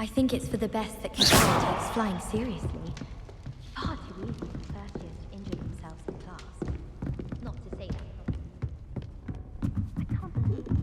I think it's for the best that Kagami takes flying seriously. Far too easy for first years to injure themselves in class. Not to say that. I can't believe that.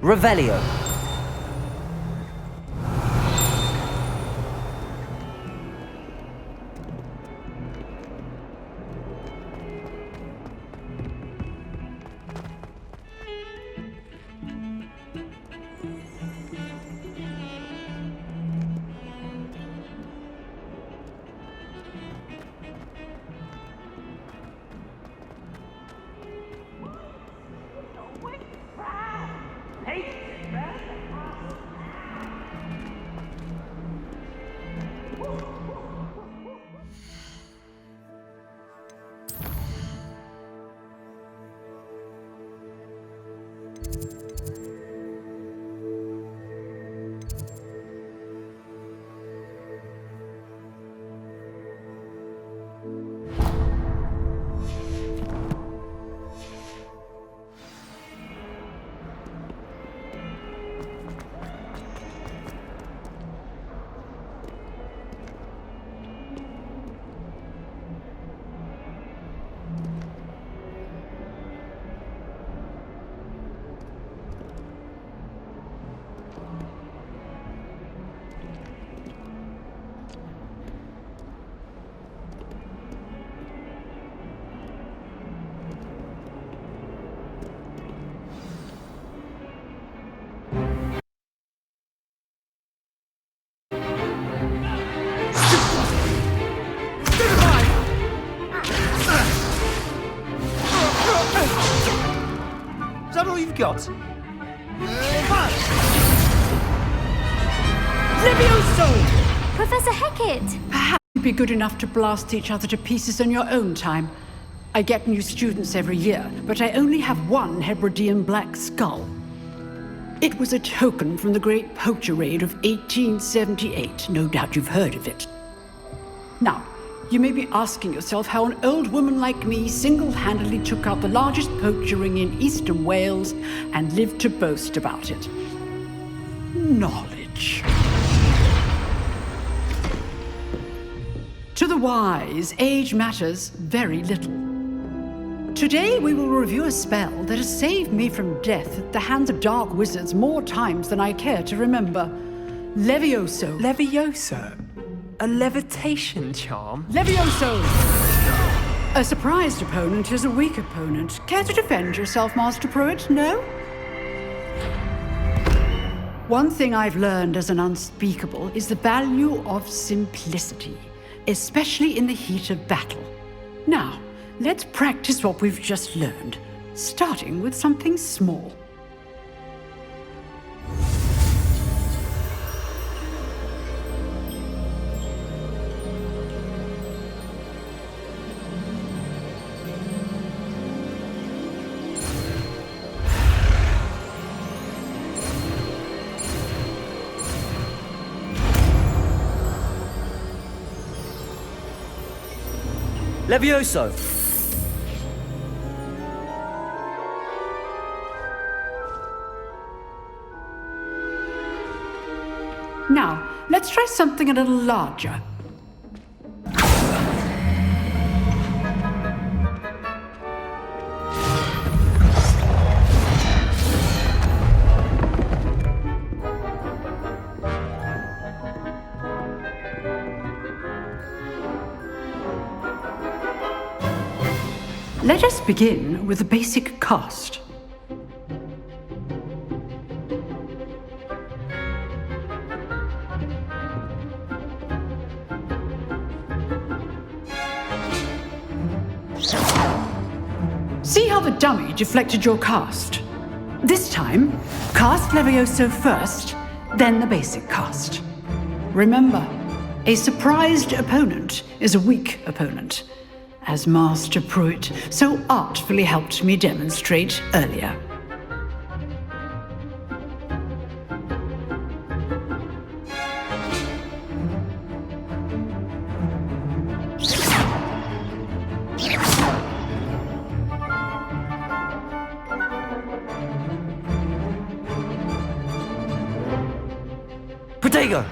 Revelio. Is that all you've got? Levioso! Professor Hecat! Perhaps you'd be good enough to blast each other to pieces in your own time. I get new students every year, but I only have one Hebridean black skull. It was a token from the Great Poacher Raid of 1878. No doubt you've heard of it. Now, you may be asking yourself how an old woman like me single-handedly took out the largest poacher ring in eastern Wales and lived to boast about it. Knowledge. To the wise, age matters very little. Today we will review a spell that has saved me from death at the hands of dark wizards more times than I care to remember. Levioso. Levioso? A levitation charm? Levioso! A surprised opponent is a weak opponent. Care to defend yourself, Master Pruitt? No? One thing I've learned as an unspeakable is the value of simplicity, especially in the heat of battle. Now, let's practice what we've just learned, starting with something small. Levioso. Now, let's try something a little larger. Let us begin with the basic cast. See how the dummy deflected your cast? This time, cast Levioso first, then the basic cast. Remember, a surprised opponent is a weak opponent, as Master Pruitt so artfully helped me demonstrate earlier. Protego!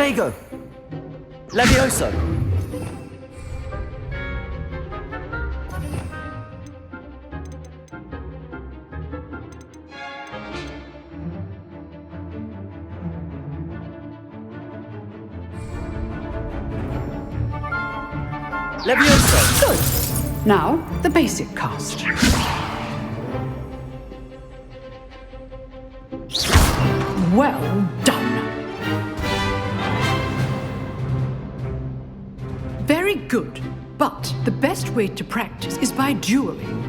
Protego! Levioso! Levioso! Good. Now, the basic cast. Well done. Very good. But the best way to practice is by dueling.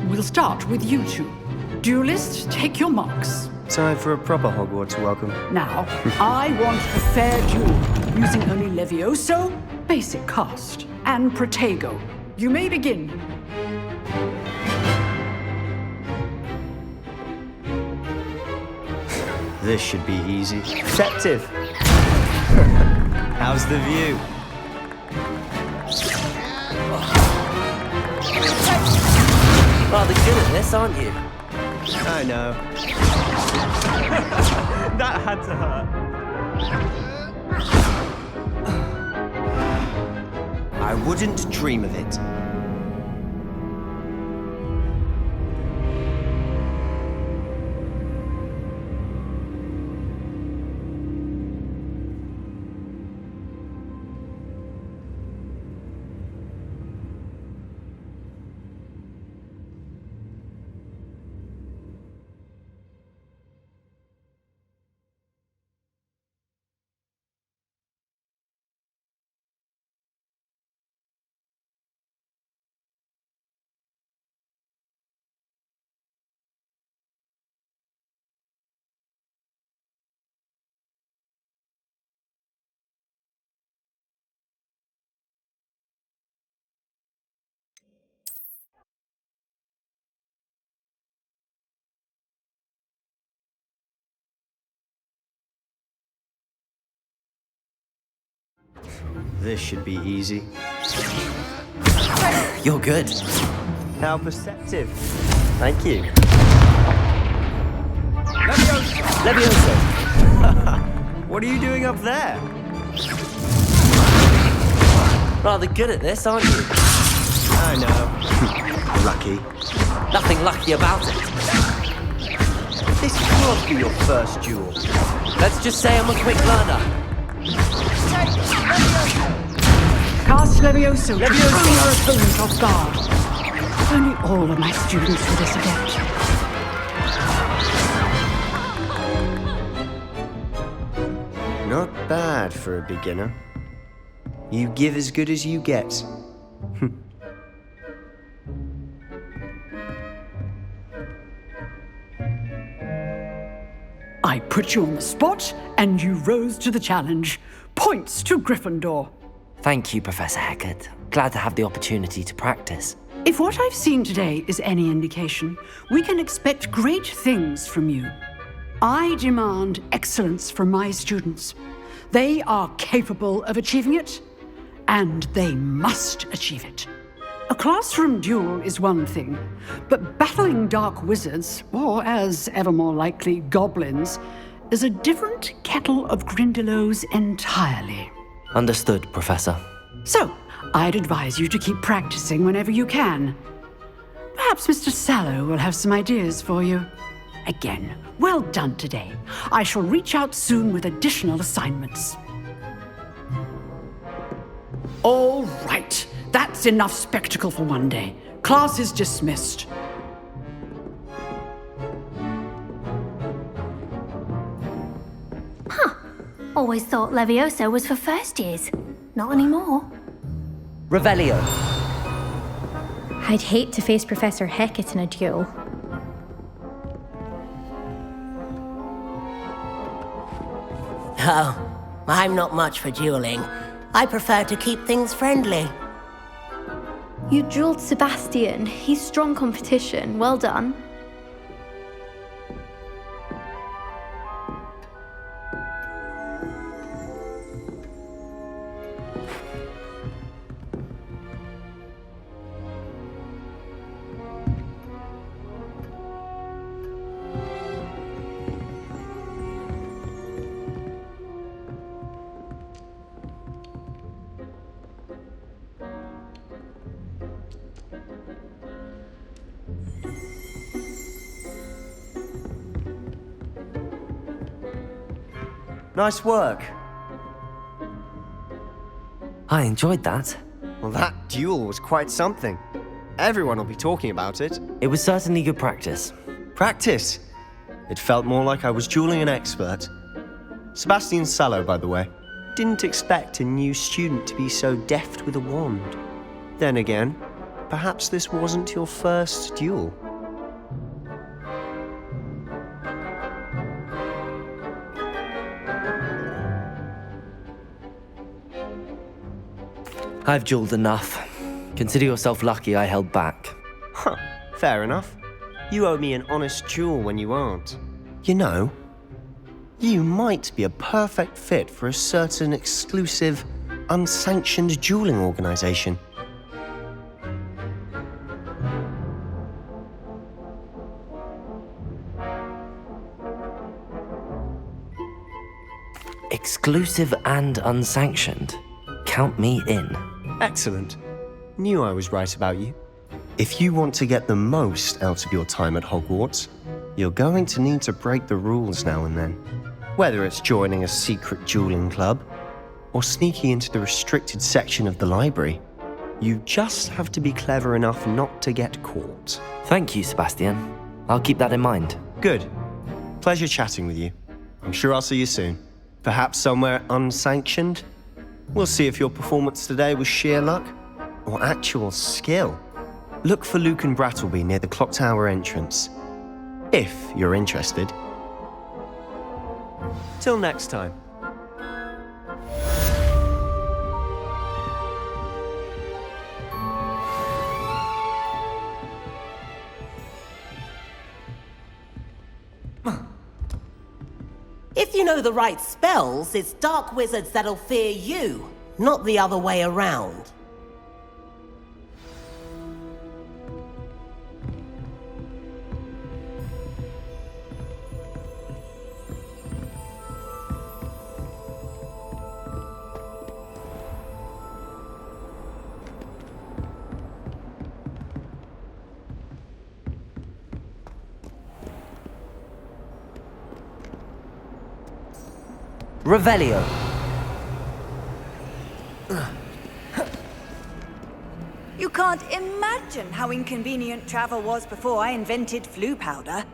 We'll start with you two. Duelists, take your marks. Time for a proper Hogwarts welcome. Now, I want a fair duel, using only Levioso, basic cast, and Protego. You may begin. This should be easy. Perceptive! How's the view? Rather good at this, aren't you? I know. That had to hurt. I wouldn't dream of it. This should be easy. You're good. How perceptive. Thank you. Levioso! What are you doing up there? Rather good at this, aren't you? I know. Lucky. Nothing lucky about it. This can't be your first duel. Let's just say I'm a quick learner. Cast Levioso to throw your opponent off guard. Only all of my students for this event. Not bad for a beginner. You give as good as you get. I put you on the spot, and you rose to the challenge. Points to Gryffindor. Thank you, Professor Hecat. Glad to have the opportunity to practice. If what I've seen today is any indication, we can expect great things from you. I demand excellence from my students. They are capable of achieving it, and they must achieve it. A classroom duel is one thing, but battling dark wizards, or as ever more likely, goblins, is a different kettle of Grindylows entirely. Understood, Professor. So, I'd advise you to keep practicing whenever you can. Perhaps Mr. Sallow will have some ideas for you. Again, well done today. I shall reach out soon with additional assignments. All right, that's enough spectacle for one day. Class is dismissed. Always thought Levioso was for first years. Not anymore. Revelio. I'd hate to face Professor Hecat in a duel. Oh, I'm not much for dueling. I prefer to keep things friendly. You dueled Sebastian. He's strong competition. Well done. Nice work. I enjoyed that. Well, that duel was quite something. Everyone will be talking about it. It was certainly good practice. Practice. It felt more like I was dueling an expert. Sebastian Sallow, by the way. Didn't expect a new student to be so deft with a wand. Then again, perhaps this wasn't your first duel. I've dueled enough. Consider yourself lucky I held back. Huh, fair enough. You owe me an honest duel when you aren't. You know, you might be a perfect fit for a certain exclusive, unsanctioned dueling organization. Exclusive and unsanctioned. Count me in. Excellent. Knew I was right about you. If you want to get the most out of your time at Hogwarts, you're going to need to break the rules now and then. Whether it's joining a secret dueling club, or sneaking into the restricted section of the library, you just have to be clever enough not to get caught. Thank you, Sebastian. I'll keep that in mind. Good. Pleasure chatting with you. I'm sure I'll see you soon. Perhaps somewhere unsanctioned? We'll see if your performance today was sheer luck or actual skill. Look for Luke and Brattleby near the clock tower entrance, if you're interested. Till next time. If you know the right spells, it's dark wizards that'll fear you, not the other way around. Revelio. You can't imagine how inconvenient travel was before I invented flu powder.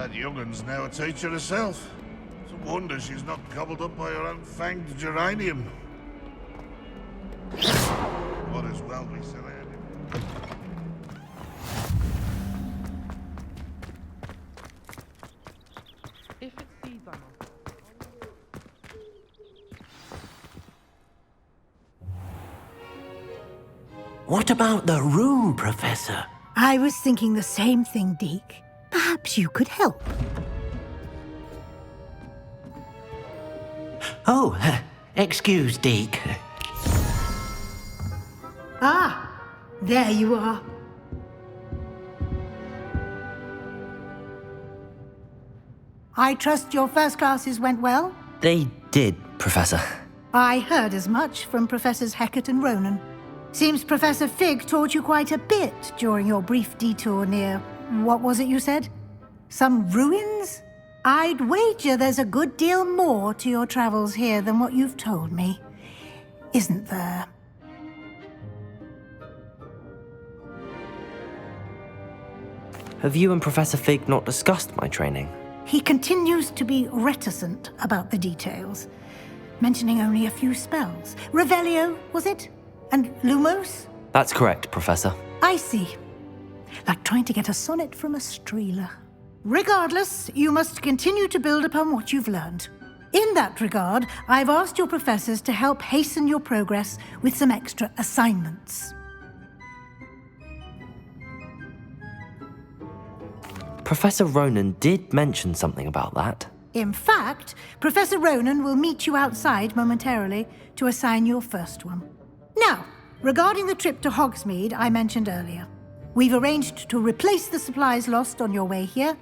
That young'un's now a teacher herself. It's a wonder she's not gobbled up by her unfanged geranium. Might as well be so handy. What about the room, Professor? I was thinking the same thing, Deke. Perhaps you could help. Oh, excuse, Deke. Ah, there you are. I trust your first classes went well? They did, Professor. I heard as much from Professors Hecat and Ronan. Seems Professor Fig taught you quite a bit during your brief detour near... what was it you said? Some ruins? I'd wager there's a good deal more to your travels here than what you've told me. Isn't there? Have you and Professor Fig not discussed my training? He continues to be reticent about the details, mentioning only a few spells. Revelio, was it? And Lumos? That's correct, Professor. I see. Like trying to get a sonnet from a streeler. Regardless, you must continue to build upon what you've learned. In that regard, I've asked your professors to help hasten your progress with some extra assignments. Professor Ronan did mention something about that. In fact, Professor Ronan will meet you outside momentarily to assign your first one. Now, regarding the trip to Hogsmeade I mentioned earlier, we've arranged to replace the supplies lost on your way here,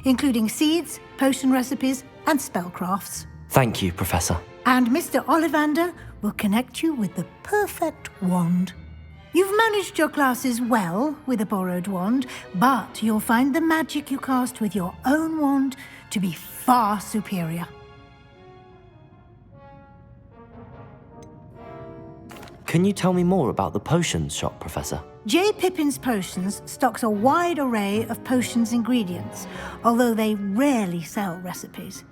including seeds, potion recipes, and spellcrafts. Thank you, Professor. And Mr. Ollivander will connect you with the perfect wand. You've managed your classes well with a borrowed wand, but you'll find the magic you cast with your own wand to be far superior. Can you tell me more about the potions shop, Professor? J. Pippin's Potions stocks a wide array of potions ingredients, although they rarely sell recipes.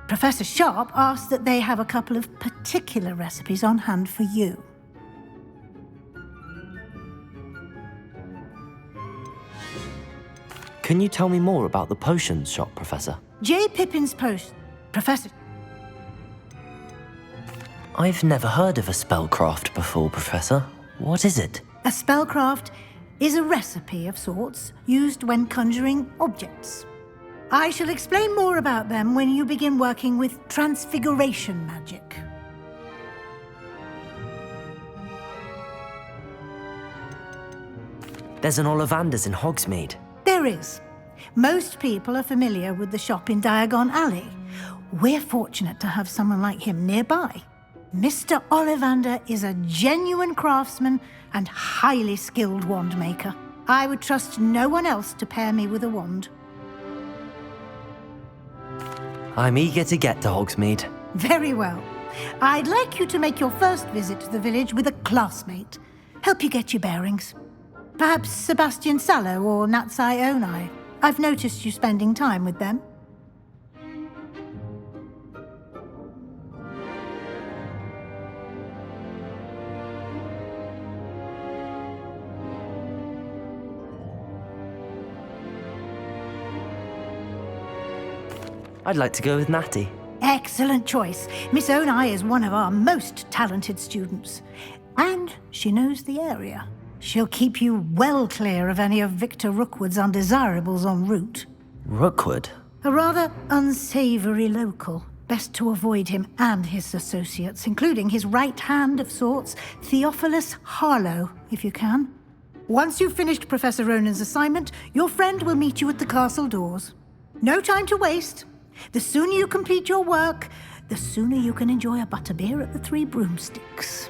Professor Sharp asked that they have a couple of particular recipes on hand for you. Can you tell me more about the potions shop, Professor? J. Pippin's Potions... Professor... I've never heard of a spellcraft before, Professor. What is it? A spellcraft is a recipe of sorts used when conjuring objects. I shall explain more about them when you begin working with transfiguration magic. There's an Ollivander's in Hogsmeade. There is. Most people are familiar with the shop in Diagon Alley. We're fortunate to have someone like him nearby. Mr. Ollivander is a genuine craftsman and highly skilled wand maker. I would trust no one else to pair me with a wand. I'm eager to get to Hogsmeade. Very well. I'd like you to make your first visit to the village with a classmate. Help you get your bearings. Perhaps Sebastian Sallow or Natsai Onai. I've noticed you spending time with them. I'd like to go with Natty. Excellent choice. Miss Onai is one of our most talented students. And she knows the area. She'll keep you well clear of any of Victor Rookwood's undesirables en route. Rookwood? A rather unsavory local. Best to avoid him and his associates, including his right hand of sorts, Theophilus Harlow, if you can. Once you've finished Professor Ronan's assignment, your friend will meet you at the castle doors. No time to waste. The sooner you complete your work, the sooner you can enjoy a butterbeer at the Three Broomsticks.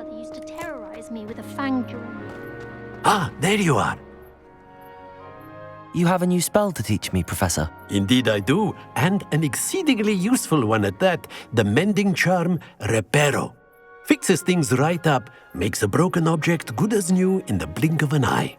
grandfather used to terrorize me with a fang jaw. Ah, there you are. You have a new spell to teach me, Professor. Indeed I do, and an exceedingly useful one at that. The mending charm, Reparo. Fixes things right up, makes a broken object good as new in the blink of an eye.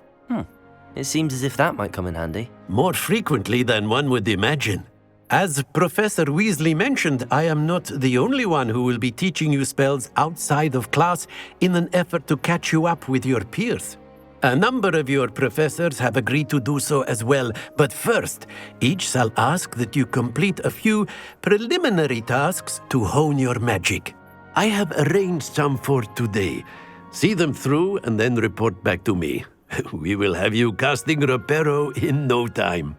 It seems as if that might come in handy. More frequently than one would imagine. As Professor Weasley mentioned, I am not the only one who will be teaching you spells outside of class in an effort to catch you up with your peers. A number of your professors have agreed to do so as well, but first, each shall ask that you complete a few preliminary tasks to hone your magic. I have arranged some for today. See them through and then report back to me. We will have you casting Reparo in no time.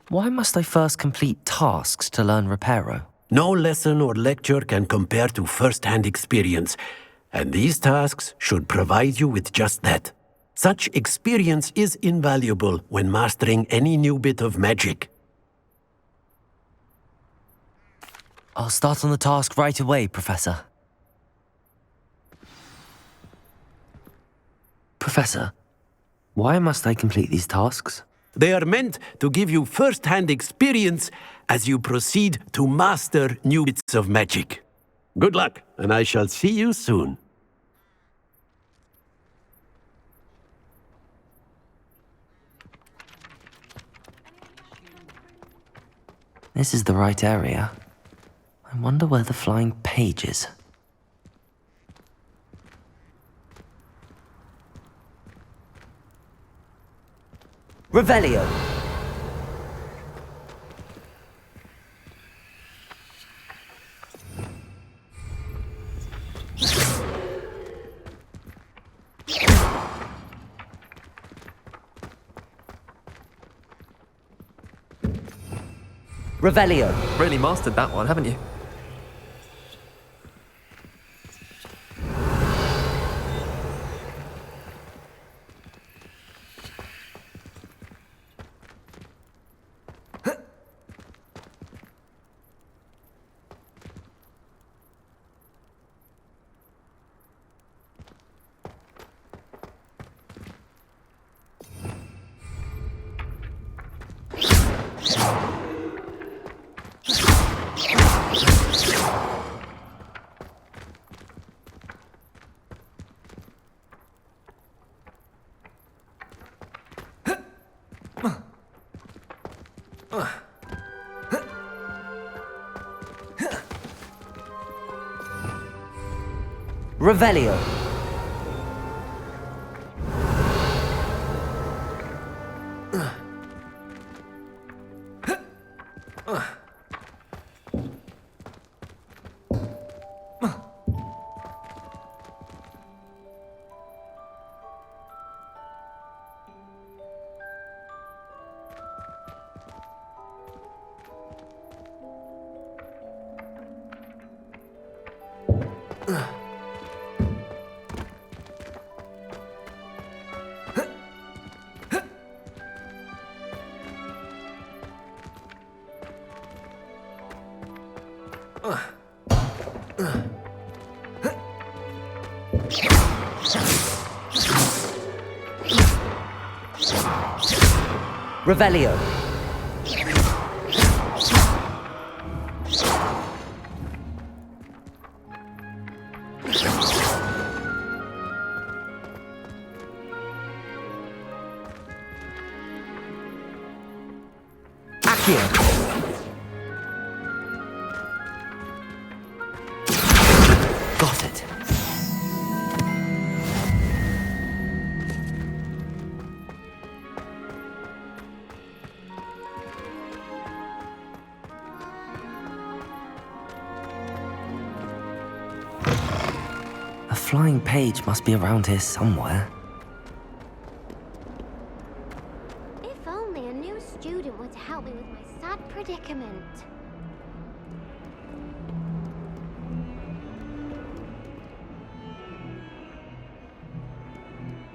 Why must I first complete tasks to learn Reparo? No lesson or lecture can compare to first-hand experience, and these tasks should provide you with just that. Such experience is invaluable when mastering any new bit of magic. I'll start on the task right away, Professor. Professor, why must I complete these tasks? They are meant to give you first-hand experience as you proceed to master new bits of magic. Good luck, and I shall see you soon. This is the right area. I wonder where the flying page is. Revelio! Revelio! Really mastered that one, haven't you? Revelio! Revelio! Accio! Got it. A flying page must be around here somewhere. If only a new student were to help me with my sad predicament.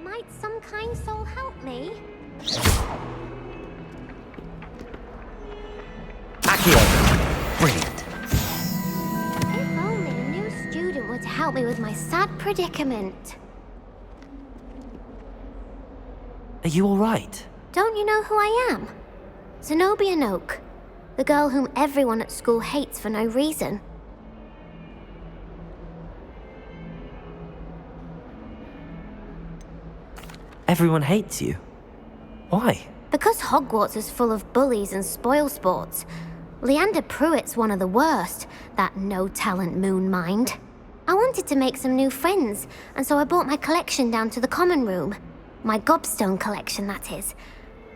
Might some kind soul help me? Accio! Brilliant. If only a new student were to help me with my sad predicament. Are you alright? Don't you know who I am? Zenobia Noak, the girl whom everyone at school hates for no reason. Everyone hates you. Why? Because Hogwarts is full of bullies and spoilsports. Leander Pruitt's one of the worst, that no-talent moon mind. I wanted to make some new friends, and so I brought my collection down to the common room. My gobstone collection, that is.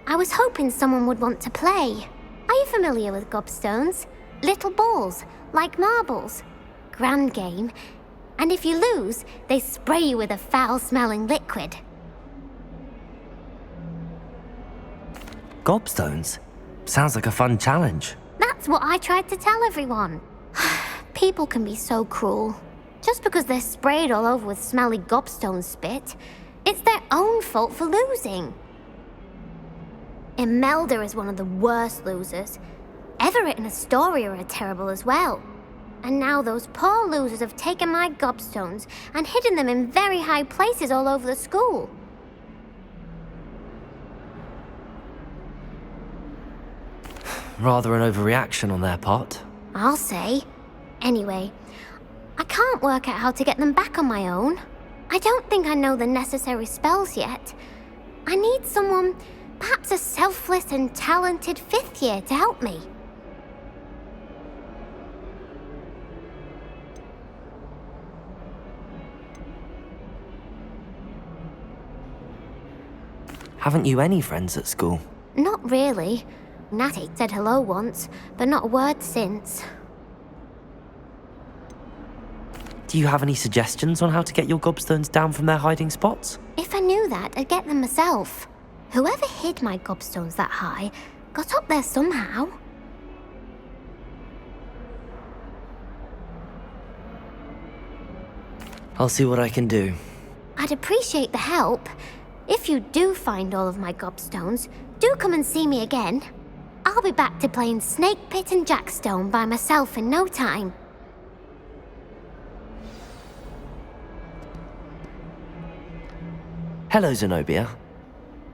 I was hoping someone would want to play. Are you familiar with gobstones? Little balls, like marbles. Grand game. And if you lose, they spray you with a foul-smelling liquid. Gobstones? Sounds like a fun challenge. That's what I tried to tell everyone. People can be so cruel. Just because they're sprayed all over with smelly gobstone spit, it's their own fault for losing. Imelda is one of the worst losers. Everett and Astoria are terrible as well. And now those poor losers have taken my gobstones and hidden them in very high places all over the school. Rather an overreaction on their part. I'll say. Anyway, I can't work out how to get them back on my own. I don't think I know the necessary spells yet. I need someone, perhaps a selfless and talented fifth year to help me. Haven't you any friends at school? Not really. Natty said hello once, but not a word since. Do you have any suggestions on how to get your gobstones down from their hiding spots? If I knew that, I'd get them myself. Whoever hid my gobstones that high got up there somehow. I'll see what I can do. I'd appreciate the help. If you do find all of my gobstones, do come and see me again. I'll be back to playing Snake Pit and Jackstone by myself in no time. Hello, Zenobia.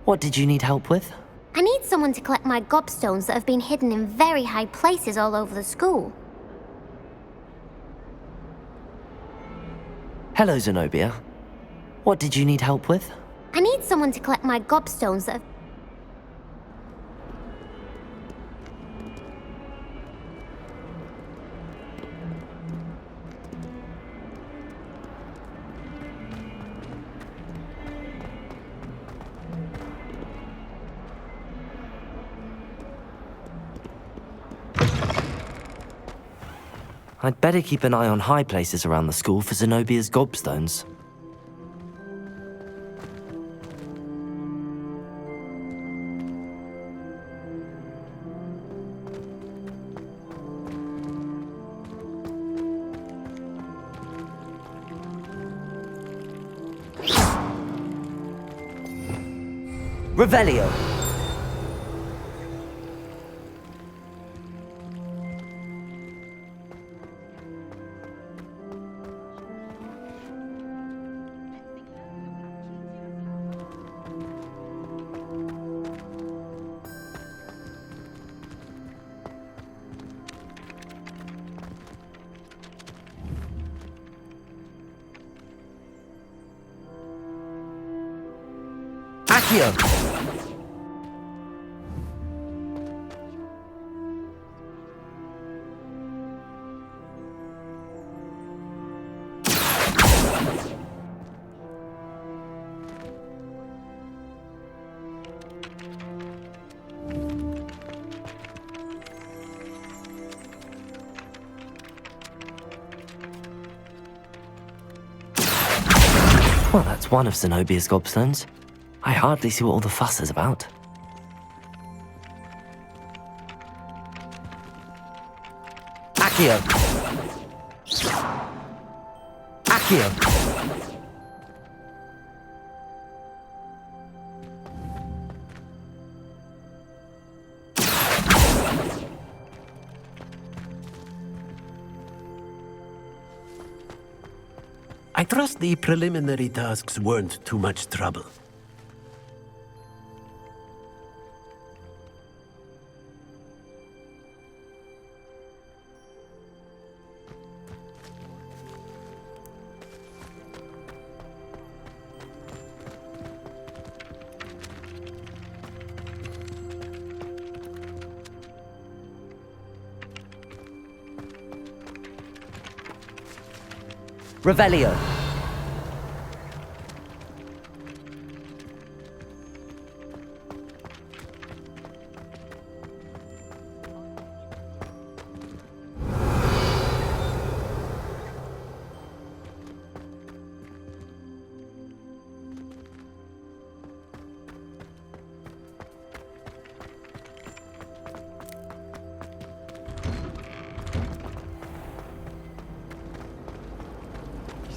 What did you need help with? I need someone to collect my gobstones that have been hidden in very high places all over the school. Hello, Zenobia. What did you need help with? I need someone to collect my gobstones that have... I'd better keep an eye on high places around the school for Zenobia's gobstones. Revelio! Accio! Well, that's one of Zenobia's gobstones. I hardly see what all the fuss is about. Accio! Accio! I trust the preliminary tasks weren't too much trouble. Revelio.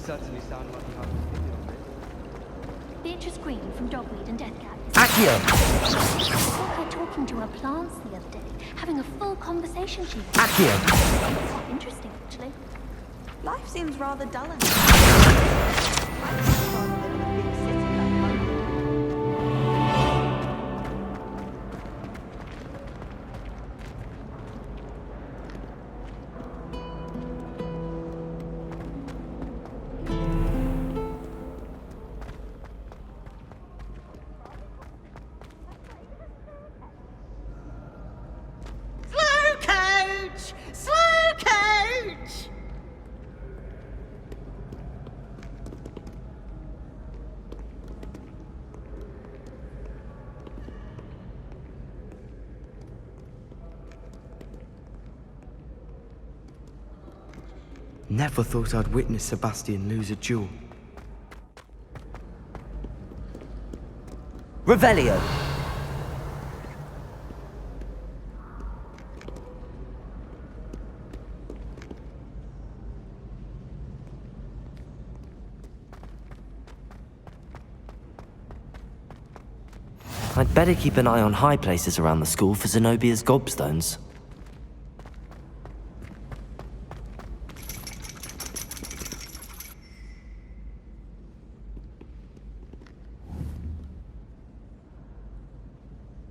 Certainly sound like you have an opinion on this. Beatrice Green from Dogmeade and Deathcap. Accio! I saw her talking to her plants the other day, having a full conversation sheet. Accio! Quite interesting, actually. Life seems rather dull in here. I'd much rather live in a big city like London. Never thought I'd witness Sebastian lose a duel. Revelio. I'd better keep an eye on high places around the school for Zenobia's gobstones.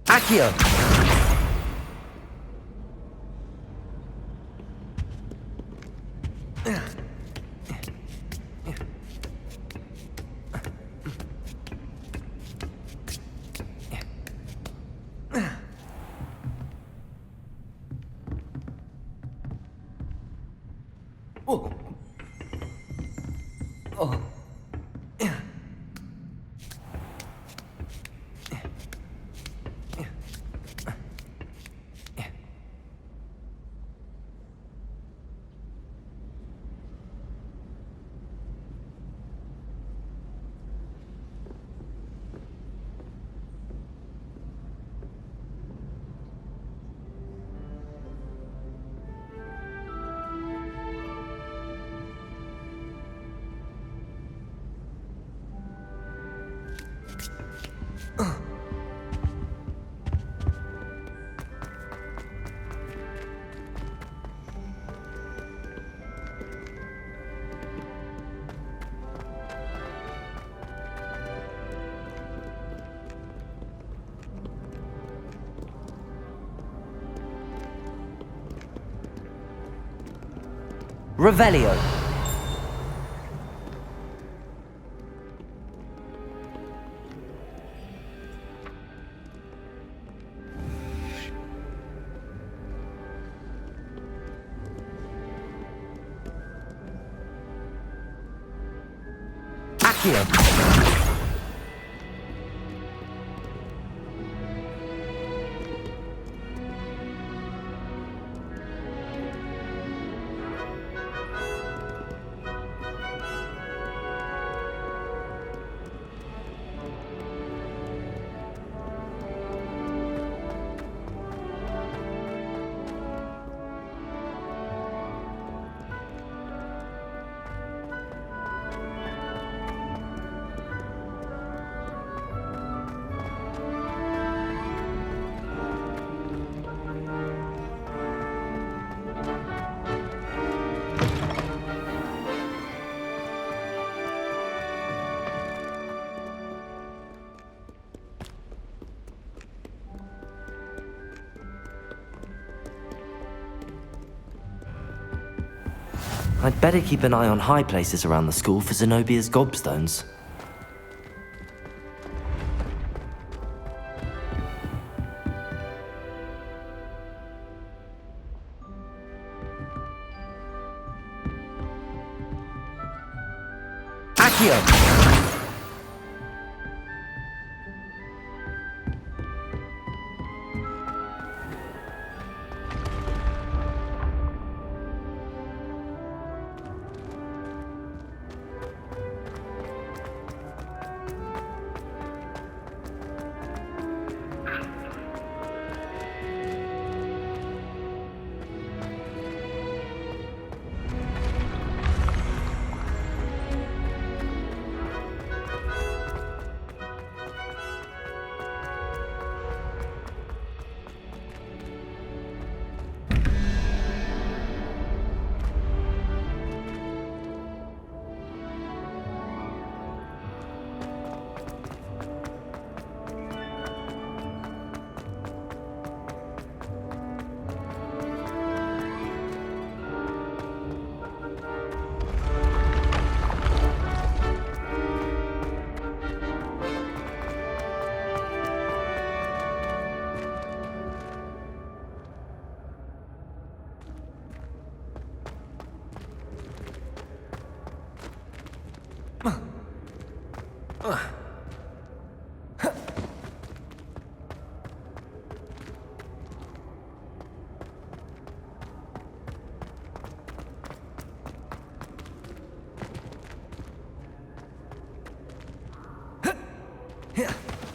Accio! Oh. Oh. Revelio. Accio. I'd better keep an eye on high places around the school for Zenobia's gobstones. Accio!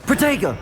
Protego!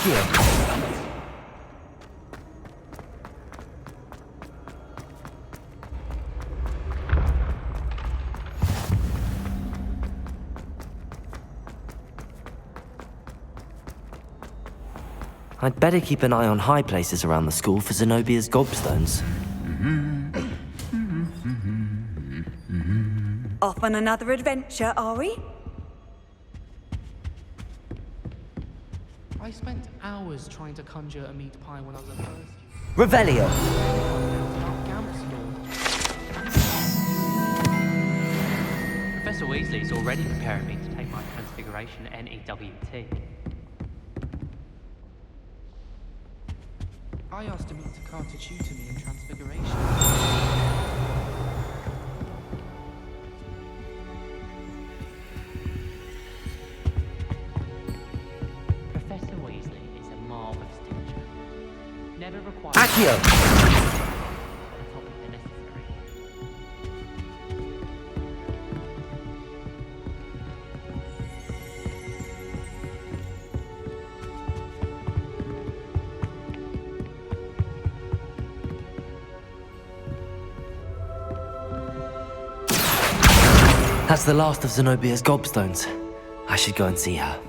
Accio! I'd better keep an eye on high places around the school for Zenobia's gobstones. Off on another adventure, are we? I spent hours trying to conjure a meat pie when I was at first. Revelio! Professor Weasley's already preparing me to take my Transfiguration NEWT. I asked him to come to tutor me in Transfiguration. Professor Weasley is a marvelous teacher. Never required... Accio! But I thought they're necessary. That's the last of Zenobia's gobstones. I should go and see her.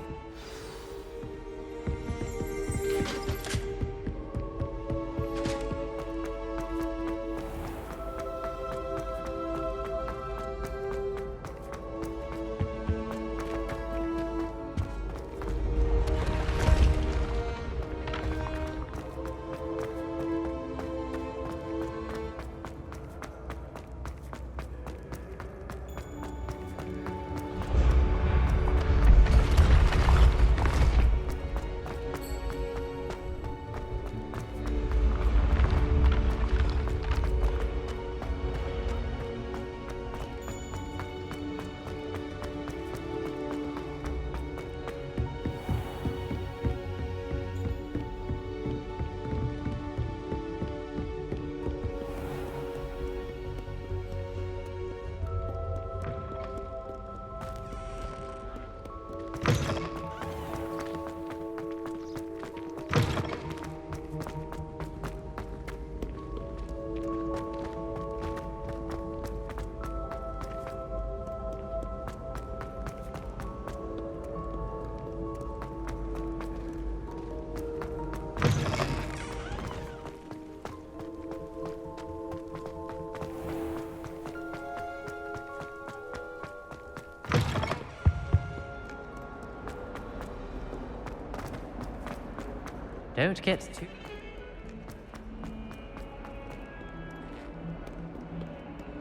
Don't get too...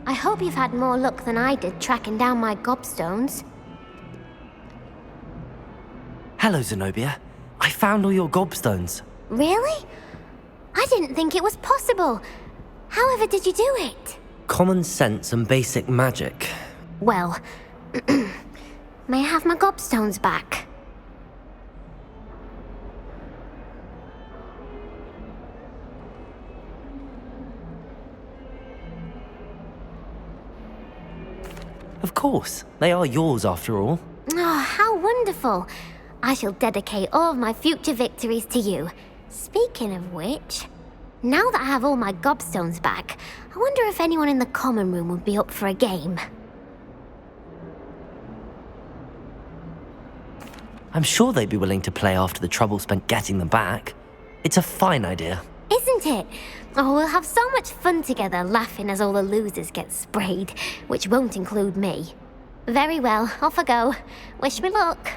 I hope you've had more luck than I did tracking down my gobstones. Hello, Zenobia. I found all your gobstones. Really? I didn't think it was possible. However did you do it? Common sense and basic magic. Well, may I have my gobstones back? Of course. They are yours after all. Oh, how wonderful. I shall dedicate all of my future victories to you. Speaking of which, now that I have all my gobstones back, I wonder if anyone in the common room would be up for a game. I'm sure they'd be willing to play after the trouble spent getting them back. It's a fine idea. Isn't it? Oh, we'll have so much fun together laughing as all the losers get sprayed, which won't include me. Very well, off I go. Wish me luck.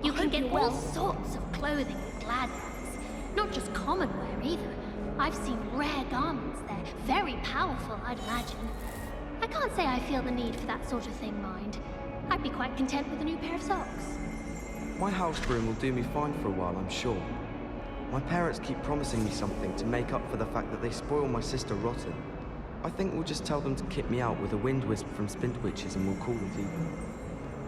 You can get all sorts of clothing at Gladman's. Not just common wear either. I've seen rare garments there. Very powerful, I'd imagine. I can't say I feel the need for that sort of thing, mind. I'd be quite content with a new pair of socks. My house broom will do me fine for a while, I'm sure. My parents keep promising me something to make up for the fact that they spoil my sister rotten. I think we'll just tell them to kick me out with a wind wisp from Spintwitches and we'll call it even.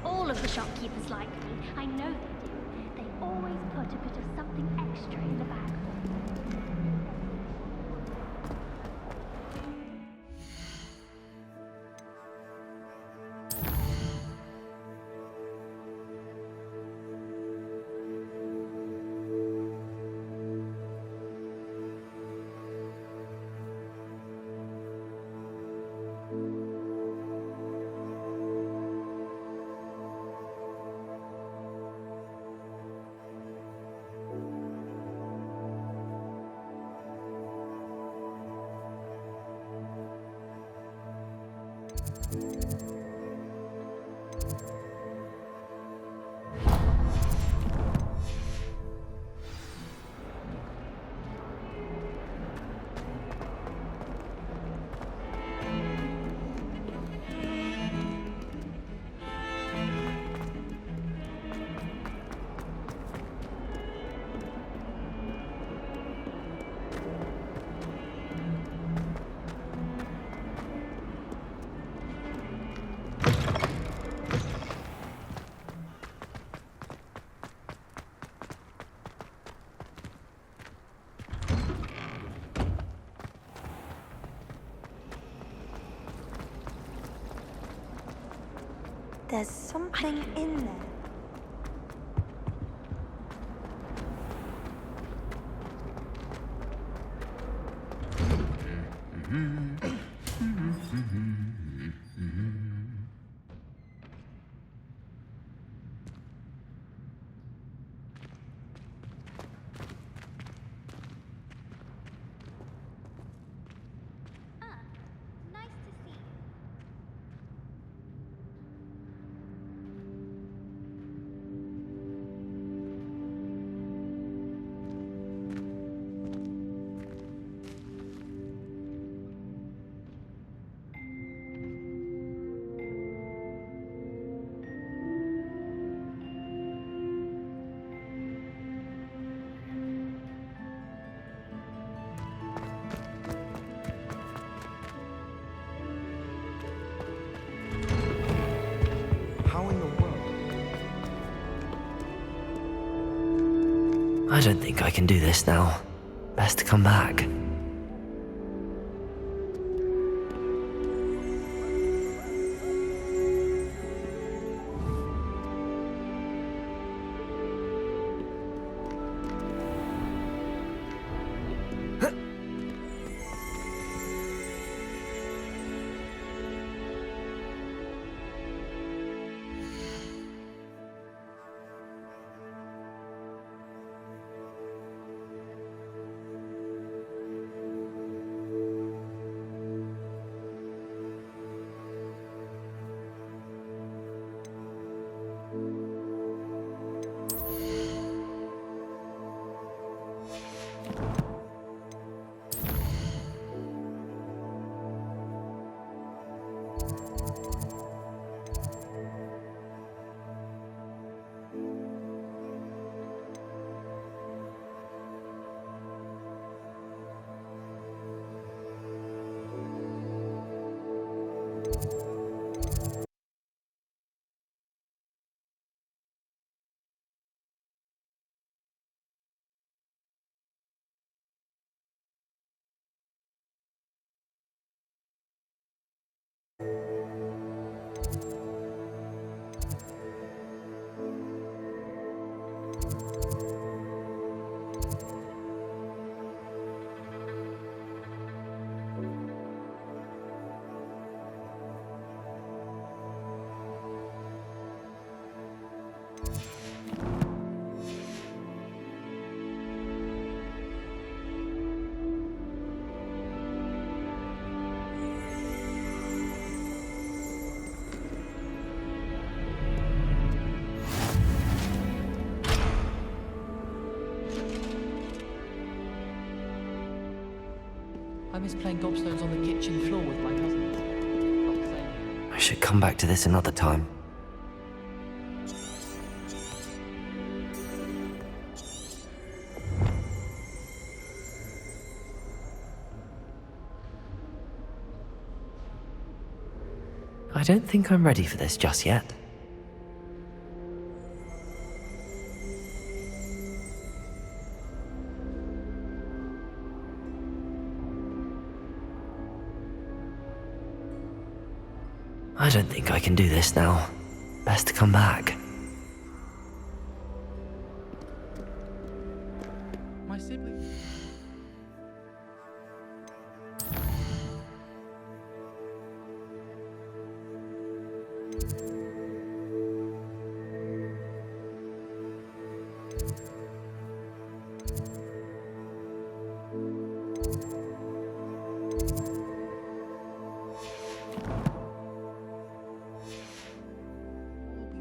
All of the shopkeepers like me. I know they do. They always put a bit of something extra in the bag for me. There's something in there. I don't think I can do this now. Best to come back. I miss playing gobstones on the kitchen floor with my cousins. Not the same. I should come back to this another time. I don't think I'm ready for this just yet. I don't think I can do this now. Best to come back. My sibling.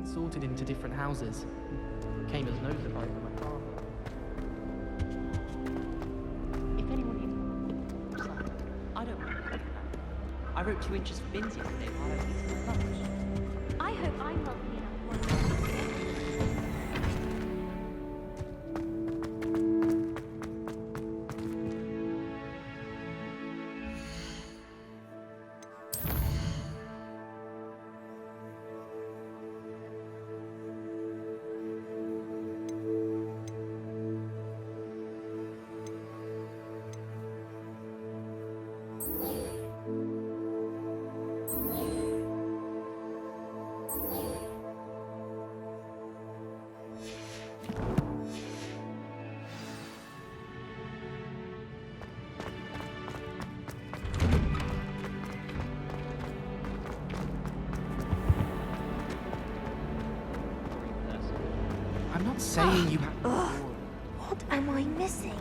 Sorted into different houses. Came as knows if I remember my father. If anyone needs sorry, I don't mind that. I wrote 2 inches for bins yesterday while I was eating my lunch. I hope I'm wealthy enough one day. I'm not saying you have. Ugh, what am I missing?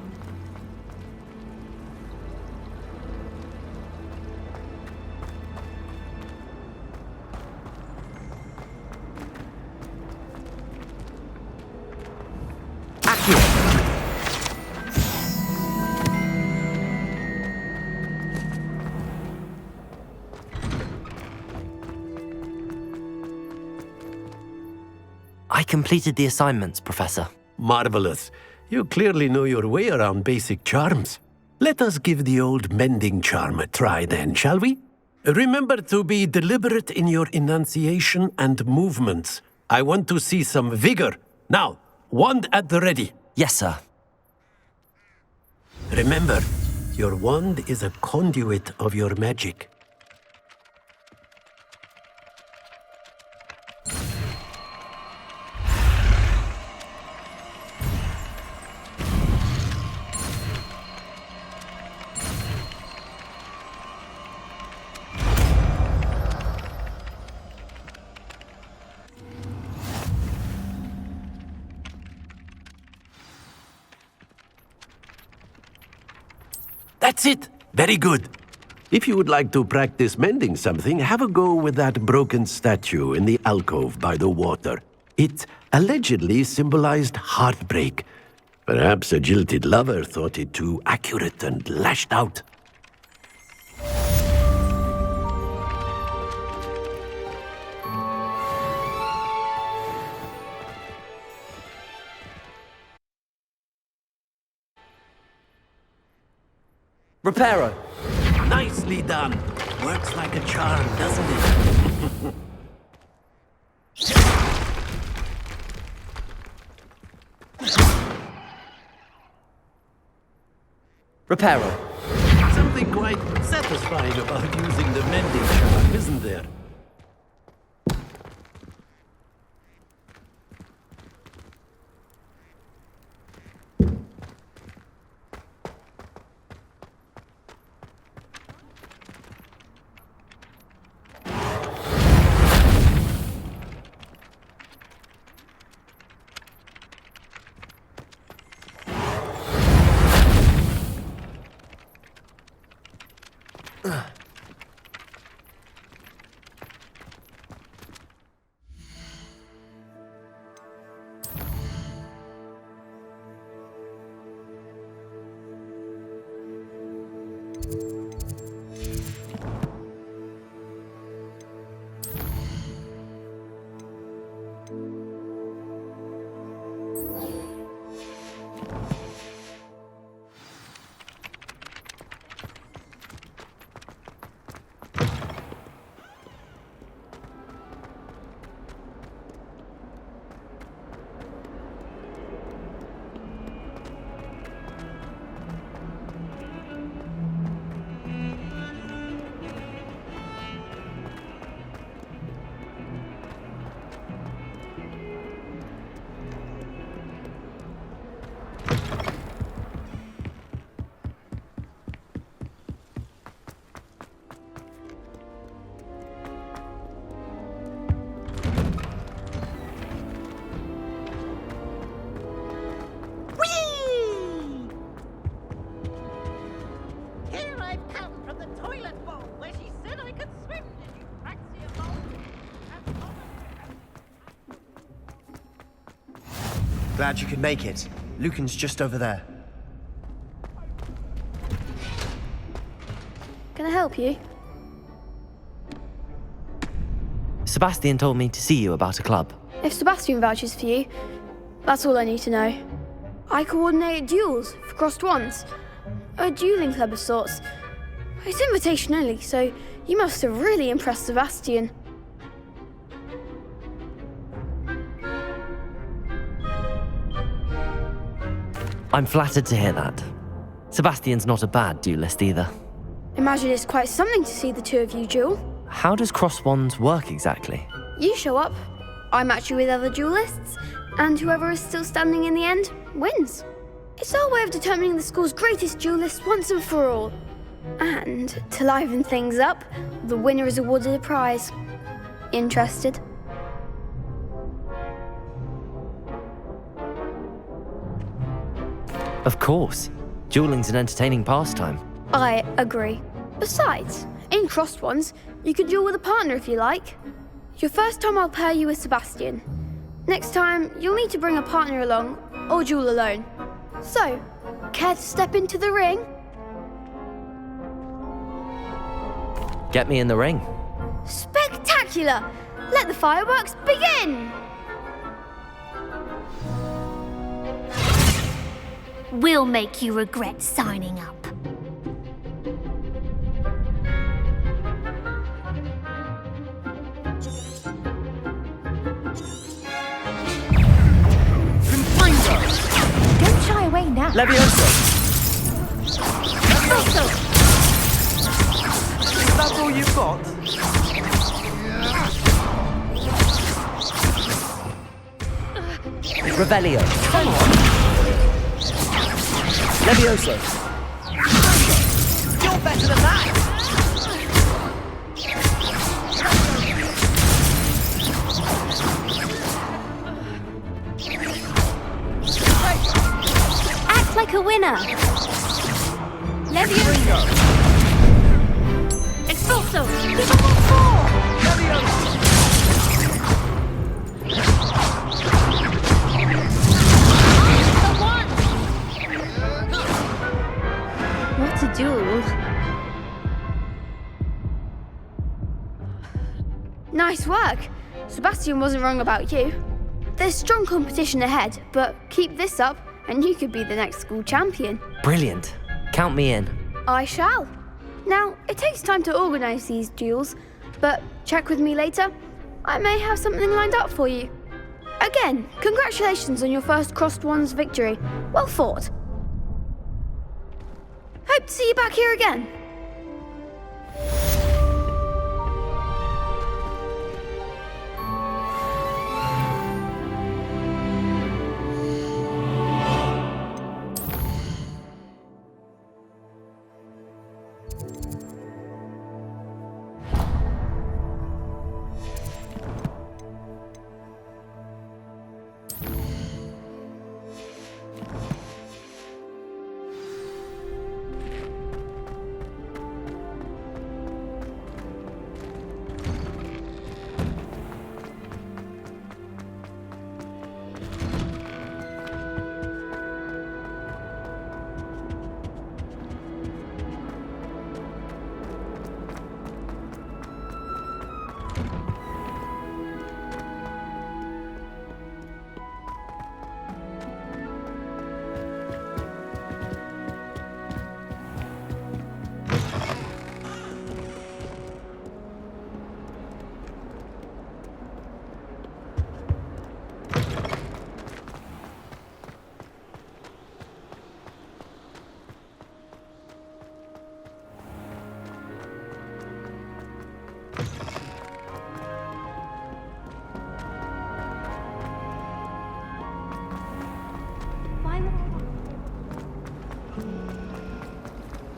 I completed the assignments, Professor. Marvelous. You clearly know your way around basic charms. Let us give the old mending charm a try then, shall we? Remember to be deliberate in your enunciation and movements. I want to see some vigor. Now, wand at the ready. Yes, sir. Remember, your wand is a conduit of your magic. That's it! Very good. If you would like to practice mending something, have a go with that broken statue in the alcove by the water. It allegedly symbolized heartbreak. Perhaps a jilted lover thought it too accurate and lashed out. Reparo! Nicely done. Works like a charm, doesn't it? Reparo! Something quite satisfying about using the mending charm, isn't there? Glad you could make it. Lucan's just over there. Can I help you? Sebastian told me to see you about a club. If Sebastian vouches for you, that's all I need to know. I coordinate duels for crossed wands. A dueling club of sorts. It's invitation only, so you must have really impressed Sebastian. I'm flattered to hear that. Sebastian's not a bad duelist either. Imagine it's quite something to see the two of you duel. How does cross wands work exactly? You show up, I match you with other duelists, and whoever is still standing in the end wins. It's our way of determining the school's greatest duelist once and for all. And to liven things up, the winner is awarded a prize. Interested? Of course. Dueling's an entertaining pastime. I agree. Besides, in crossed ones, you can duel with a partner if you like. Your first time I'll pair you with Sebastian. Next time, you'll need to bring a partner along, or duel alone. So, care to step into the ring? Get me in the ring. Spectacular! Let the fireworks begin! We'll make you regret signing up. Don't shy away now. Levioso! Also, Is that all you've got? Revelio. Come on! Levioso! You're better than that! Act like a winner. Levioso. Expulso. Keep up on four. what a duel. Nice work. Sebastian wasn't wrong about you. There's strong competition ahead, but keep this up and you could be the next school champion. Brilliant. Count me in. I shall. Now, it takes time to organise these duels, but check with me later. I may have something lined up for you. Again, congratulations on your first crossed wands victory. Well fought. Hope to see you back here again.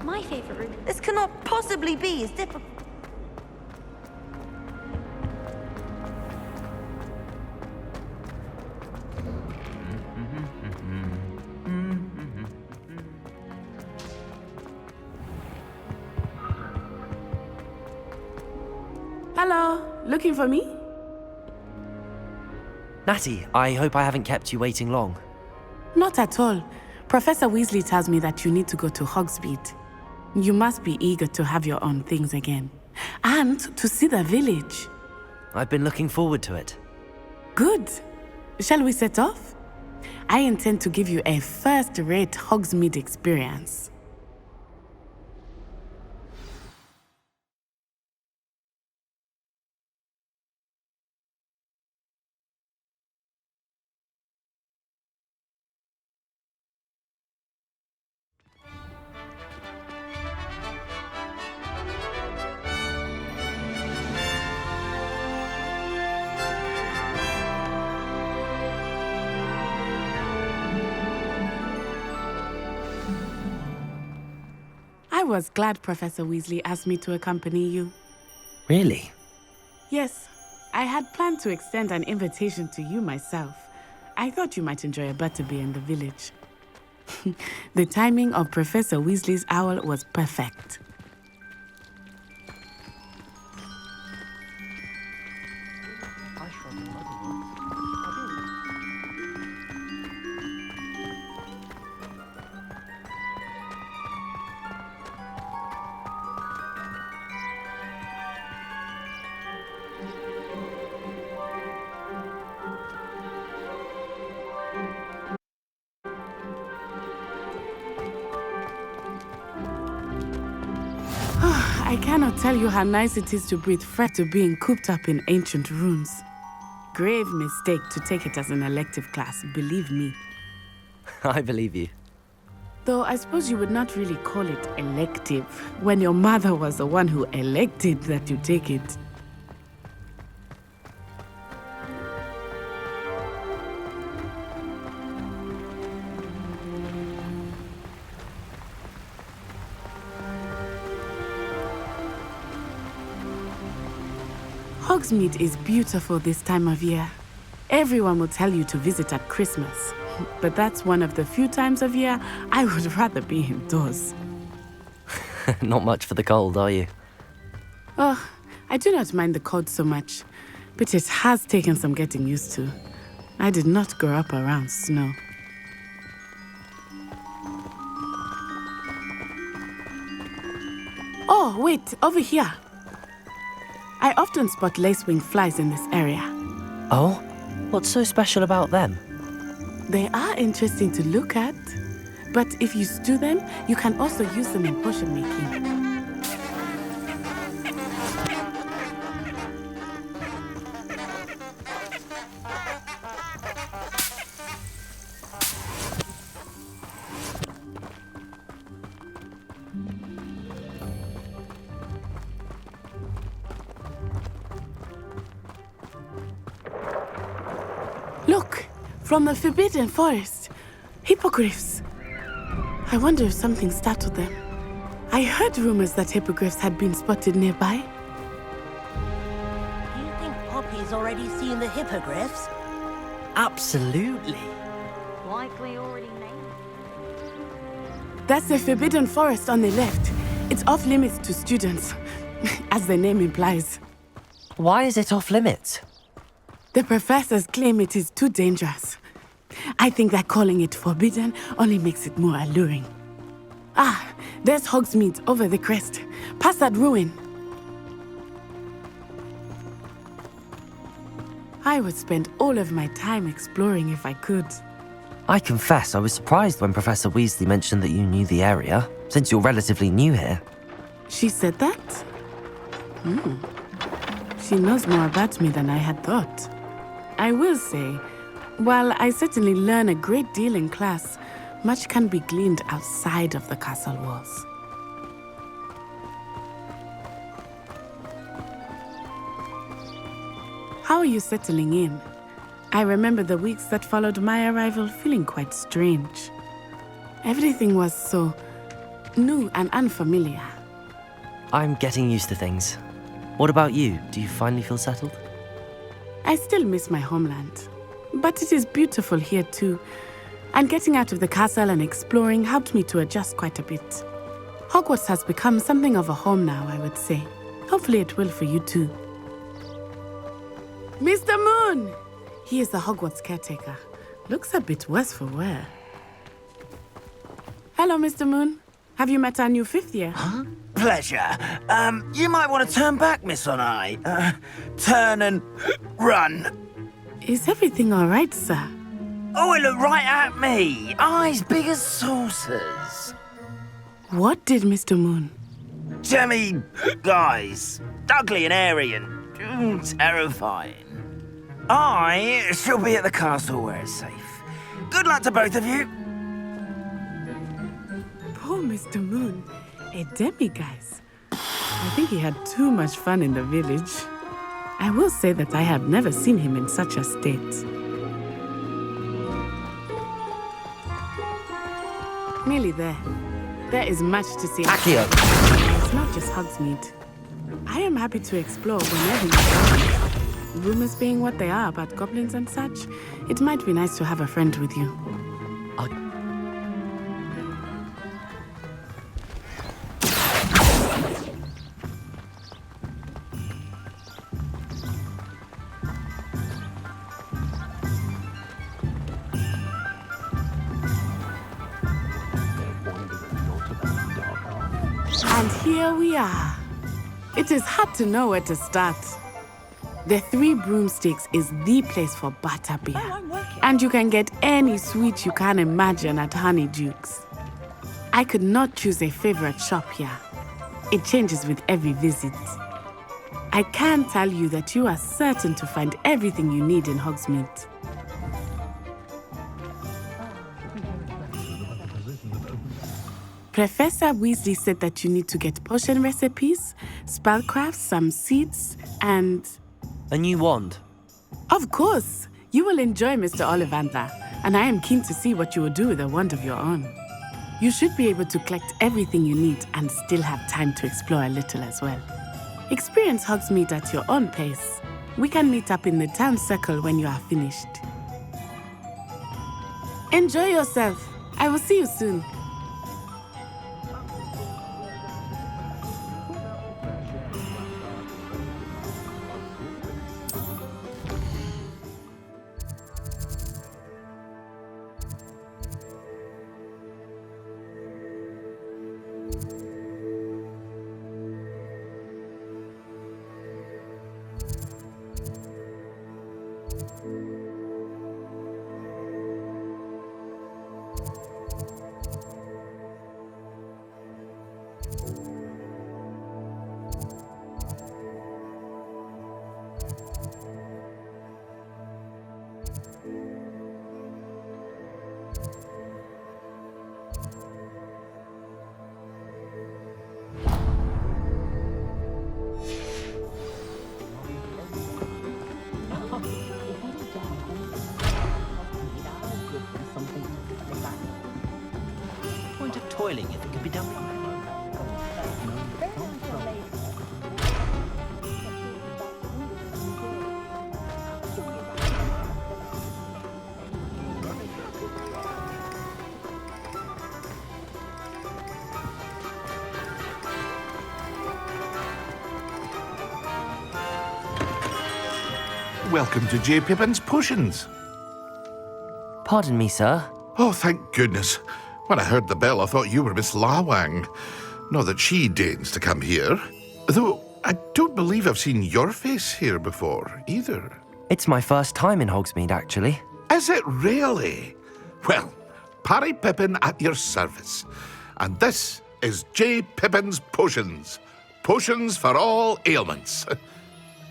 My favourite room. This cannot possibly be as difficult. Hello, looking for me? Natty, I hope I haven't kept you waiting long. Not at all. Professor Weasley tells me that you need to go to Hogsmeade. You must be eager to have your own things again. And to see the village. I've been looking forward to it. Good. Shall we set off? I intend to give you a first-rate Hogsmeade experience. I was glad Professor Weasley asked me to accompany you. Really? Yes, I had planned to extend an invitation to you myself. I thought you might enjoy a butterbeer in the village. The timing of Professor Weasley's owl was perfect. I shrunk a mother once. I do. I cannot tell you how nice it is to breathe fresh to being cooped up in ancient rooms. Grave mistake to take it as an elective class, believe me. I believe you. Though I suppose you would not really call it elective when your mother was the one who elected that you take it. Hogsmeade is beautiful this time of year. Everyone will tell you to visit at Christmas, but that's one of the few times of year I would rather be indoors. Not much for the cold, are you? Oh, I do not mind the cold so much, but it has taken some getting used to. I did not grow up around snow. Oh, wait, over here. I often spot lacewing flies in this area. Oh? What's so special about them? They are interesting to look at, but if you stew them, you can also use them in potion making. Look, from the Forbidden Forest, hippogriffs. I wonder if something startled them. I heard rumors that hippogriffs had been spotted nearby. Do you think Poppy's already seen the hippogriffs? Absolutely. Likely already named. That's the Forbidden Forest on the left. It's off limits to students, as the name implies. Why is it off limits? The professors claim it is too dangerous. I think that calling it forbidden only makes it more alluring. Ah, there's Hogsmeade over the crest. Past that ruin. I would spend all of my time exploring if I could. I confess I was surprised when Professor Weasley mentioned that you knew the area, since you're relatively new here. She said that? She knows more about me than I had thought. I will say, while I certainly learn a great deal in class, much can be gleaned outside of the castle walls. How are you settling in? I remember the weeks that followed my arrival feeling quite strange. Everything was so new and unfamiliar. I'm getting used to things. What about you? Do you finally feel settled? I still miss my homeland, but it is beautiful here too. And getting out of the castle and exploring helped me to adjust quite a bit. Hogwarts has become something of a home now, I would say. Hopefully it will for you too. Mr. Moon! He is the Hogwarts caretaker. Looks a bit worse for wear. Hello, Mr. Moon. Have you met our new 5th year? Huh? Pleasure. You might want to turn back, Miss Onai. Turn and run. Is everything all right, sir? Oh, it looked right at me. Eyes big as saucers. What did Mr. Moon? Jemmy, guys. Ugly and airy and terrifying. I shall be at the castle where it's safe. Good luck to both of you. Poor Mr. Moon. A demiguise. I think he had too much fun in the village. I will say that I have never seen him in such a state. Nearly there. There is much to see. Accio. It's not just Hogsmeade. I am happy to explore whenever you want. Rumors being what they are about goblins and such, it might be nice to have a friend with you. And here we are. It is hard to know where to start. The Three Broomsticks is the place for butterbeer. And you can get any sweet you can imagine at Honeydukes. I could not choose a favorite shop here. It changes with every visit. I can tell you that you are certain to find everything you need in Hogsmeade. Professor Weasley said that you need to get potion recipes, spellcrafts, some seeds, and... A new wand? Of course! You will enjoy Mr. Ollivander, and I am keen to see what you will do with a wand of your own. You should be able to collect everything you need and still have time to explore a little as well. Experience Hogsmeade at your own pace. We can meet up in the town circle when you are finished. Enjoy yourself. I will see you soon. Point of toiling if it can be done. Welcome to J. Pippin's Potions. Pardon me, sir. Oh, thank goodness. When I heard the bell, I thought you were Miss Lawang. Not that she deigns to come here. Though I don't believe I've seen your face here before, either. It's my first time in Hogsmeade, actually. Is it really? Well, Parry Pippin at your service. And this is J. Pippin's Potions. Potions for all ailments.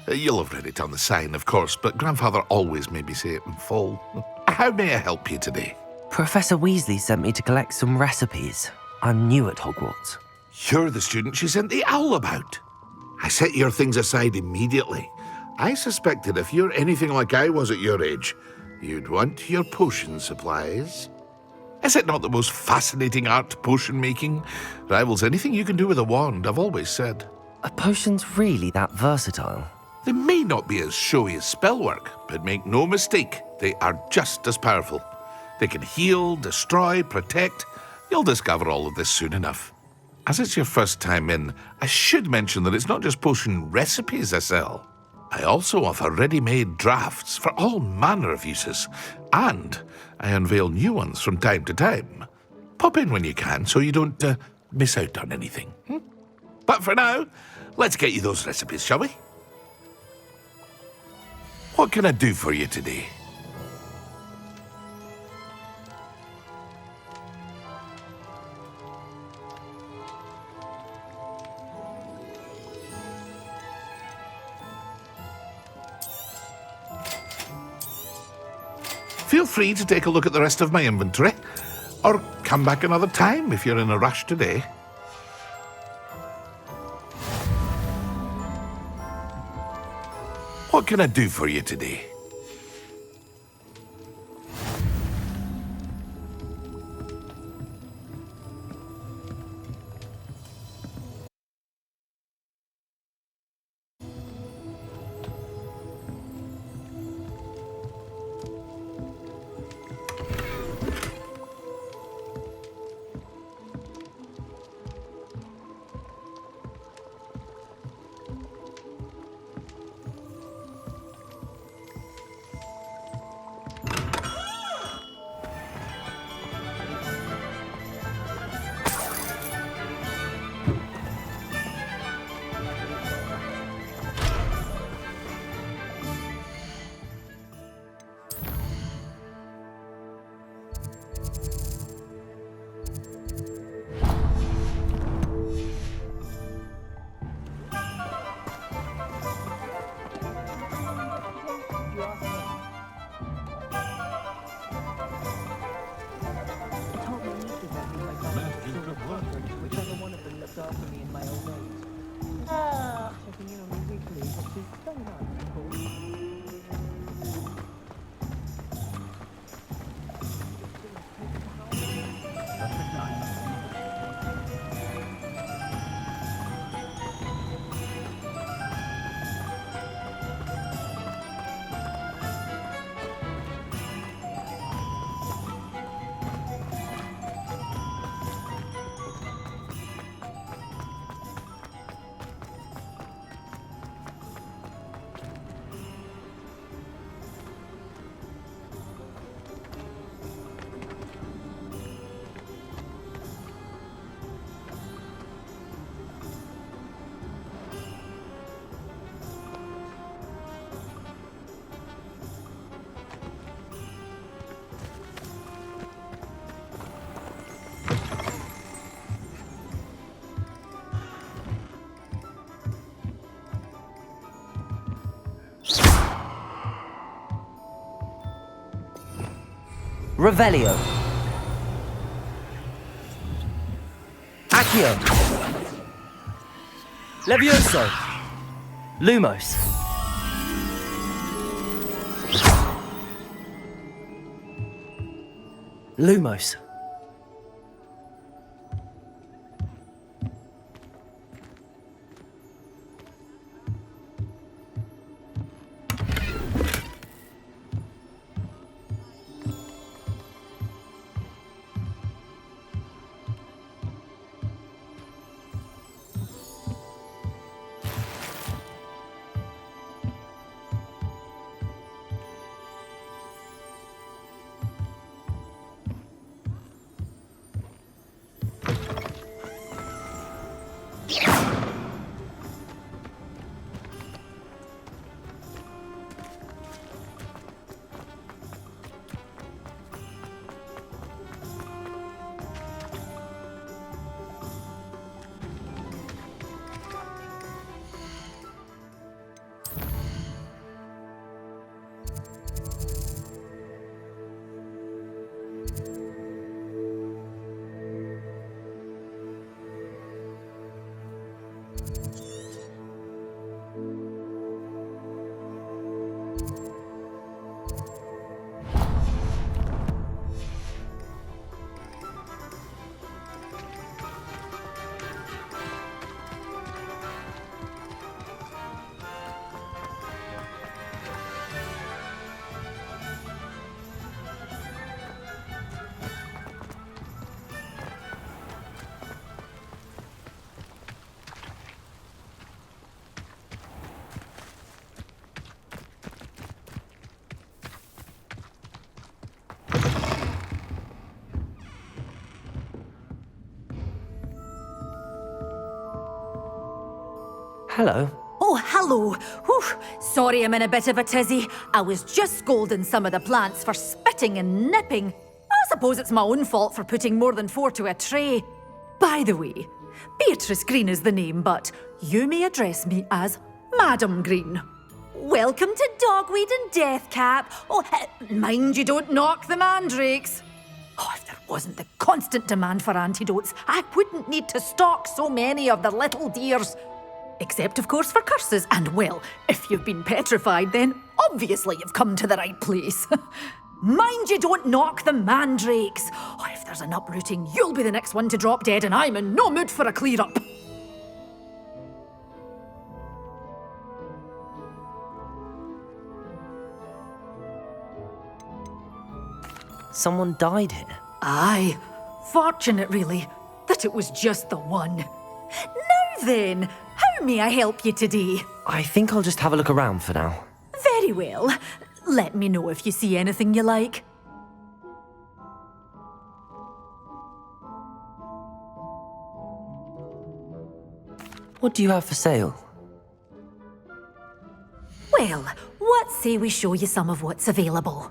You'll have read it on the sign, of course, but Grandfather always made me say it in full. How may I help you today? Professor Weasley sent me to collect some recipes. I'm new at Hogwarts. You're the student she sent the owl about. I set your things aside immediately. I suspected if you're anything like I was at your age, you'd want your potion supplies. Is it not the most fascinating art, potion making? Rivals anything you can do with a wand, I've always said. Are potions really that versatile? They may not be as showy as spellwork, but make no mistake, they are just as powerful. They can heal, destroy, protect. You'll discover all of this soon enough. As it's your first time in, I should mention that it's not just potion recipes I sell. I also offer ready-made drafts for all manner of uses, and I unveil new ones from time to time. Pop in when you can so you don't miss out on anything. But for now, let's get you those recipes, shall we? What can I do for you today? Feel free to take a look at the rest of my inventory, or come back another time if you're in a rush today. What can I do for you today? Revelio. Accio. Levioso. Lumos. Lumos. Hello. Oh, hello. Whew. Sorry I'm in a bit of a tizzy. I was just scolding some of the plants for spitting and nipping. I suppose it's my own fault for putting more than 4 to a tray. By the way, Beatrice Green is the name, but you may address me as Madam Green. Welcome to Dogweed and Deathcap. Oh, mind you don't knock the mandrakes. Oh, if there wasn't the constant demand for antidotes, I wouldn't need to stock so many of the little dears. Except, of course, for curses. And, well, if you've been petrified, then obviously you've come to the right place. Mind you don't knock the mandrakes. Oh, if there's an uprooting, you'll be the next one to drop dead, and I'm in no mood for a clear-up. Someone died here. Aye. Fortunate, really, that it was just the one. Now then, how may I help you today? I think I'll just have a look around for now. Very well. Let me know if you see anything you like. What do you have for sale? Well, what say we show you some of what's available?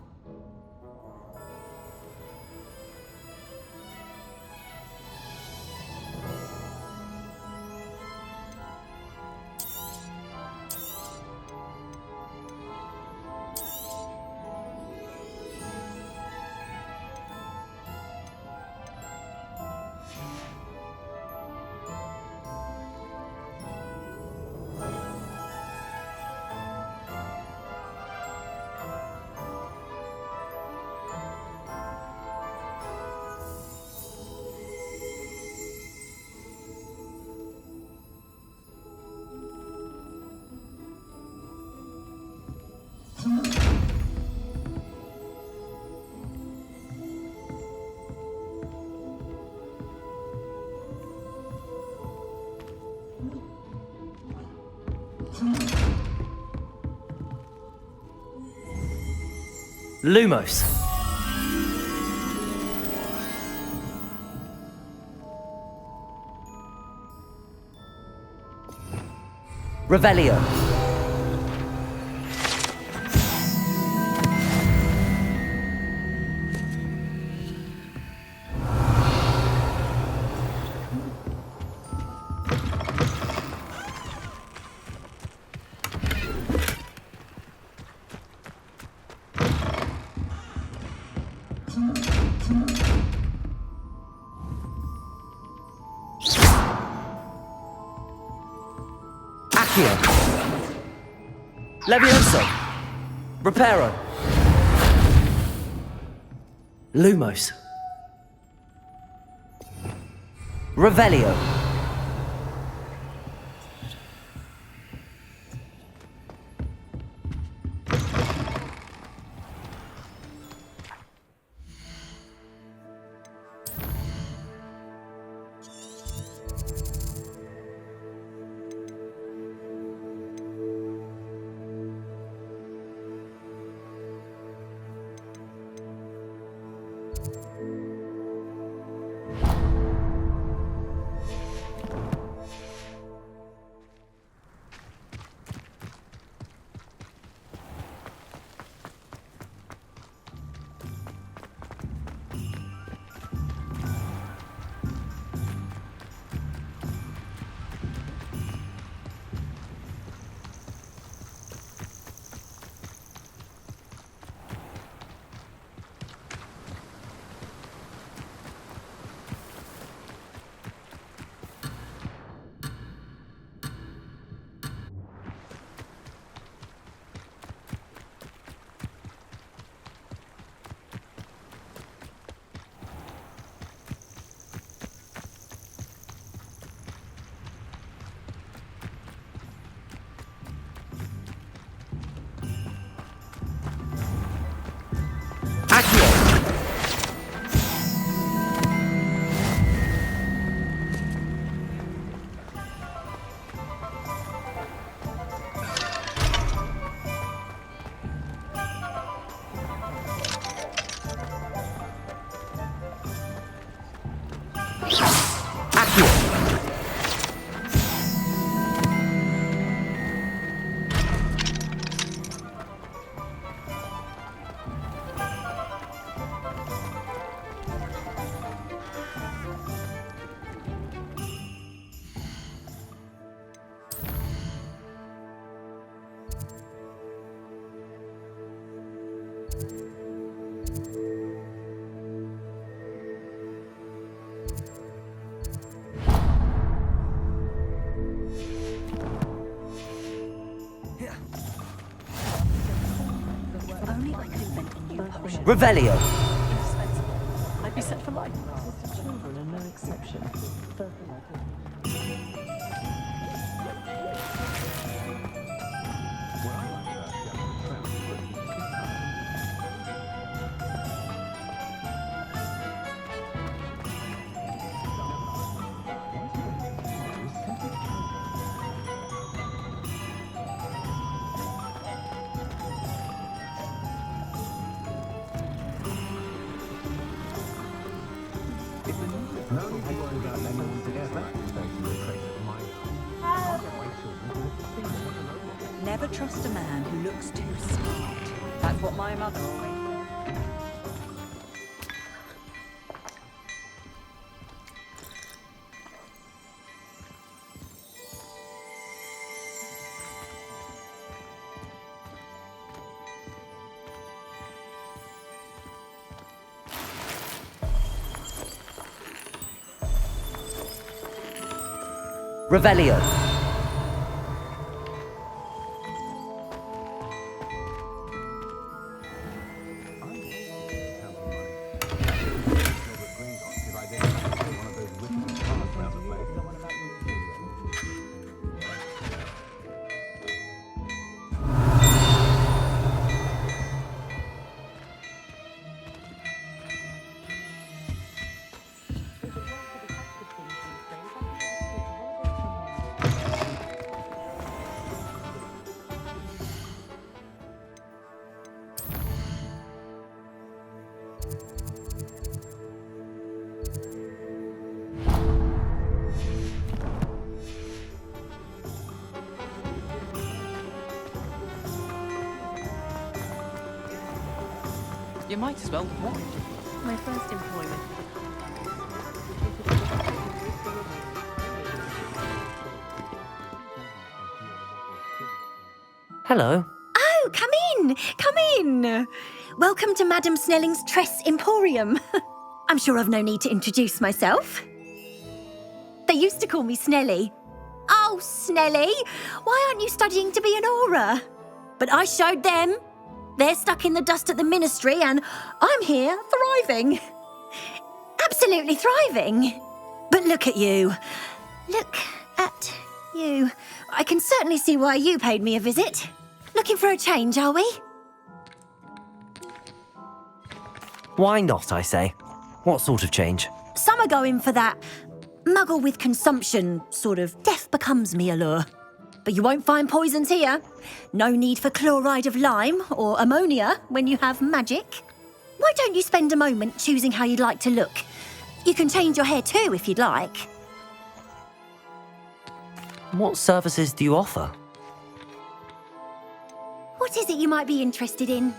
Lumos. Revelio. Accio. Levioso. Reparo. Lumos. Revelio. Only I could invent a new potion. Revelio. Indispensable. I'd be set for life. Children are no exception. Never trust a man who looks too smart. That's what my mother always said. Revelio. You might as well. What? My first employment. Hello. Oh, come in! Come in! Welcome to Madame Snelling's Tress Emporium. I'm sure I've no need to introduce myself. They used to call me Snelly. Oh, Snelly, why aren't you studying to be an aura? But I showed them. They're stuck in the dust at the ministry and I'm here thriving. Absolutely thriving. But look at you. Look at you. I can certainly see why you paid me a visit. Looking for a change, are we? Why not, I say? What sort of change? Some are going for that muggle with consumption, sort of death becomes me allure. But you won't find poisons here. No need for chloride of lime or ammonia when you have magic. Why don't you spend a moment choosing how you'd like to look? You can change your hair too if you'd like. What services do you offer? What is it you might be interested in?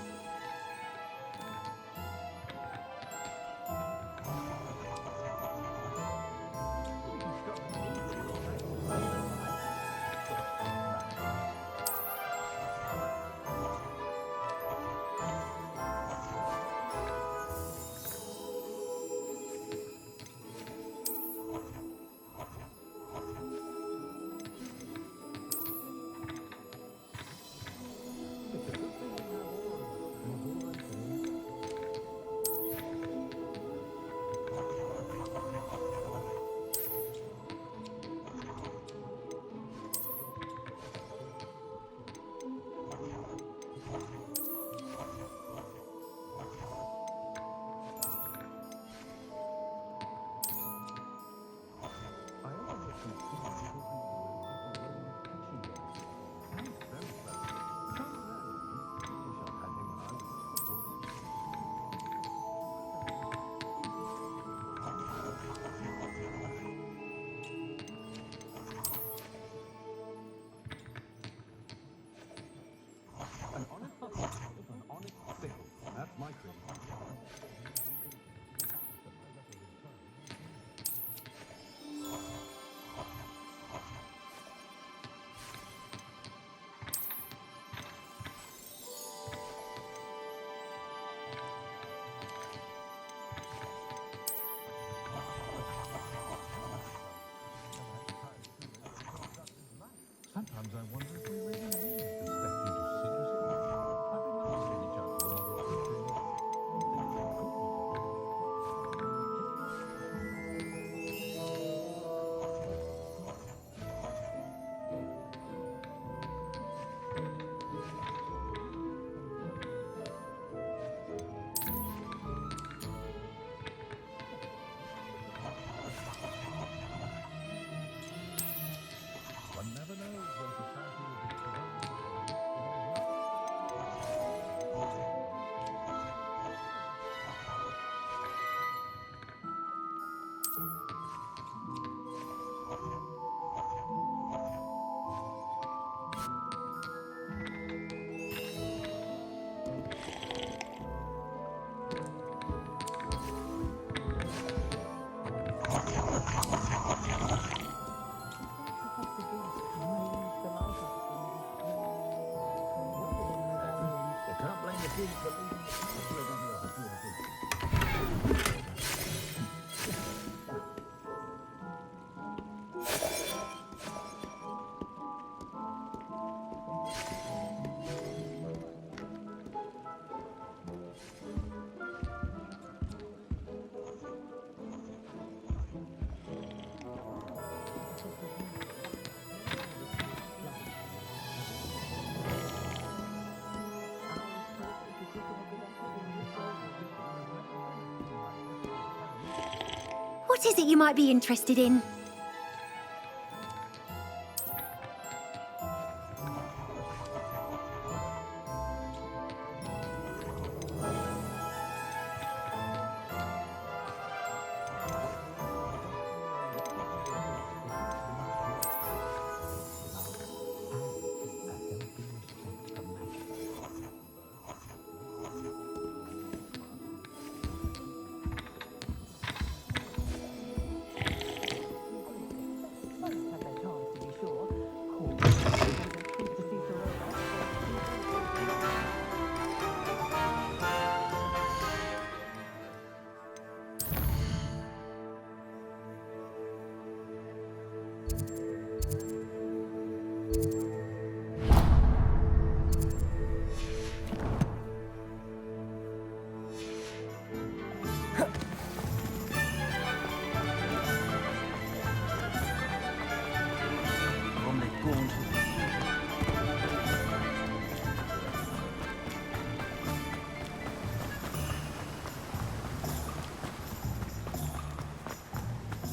What is it you might be interested in?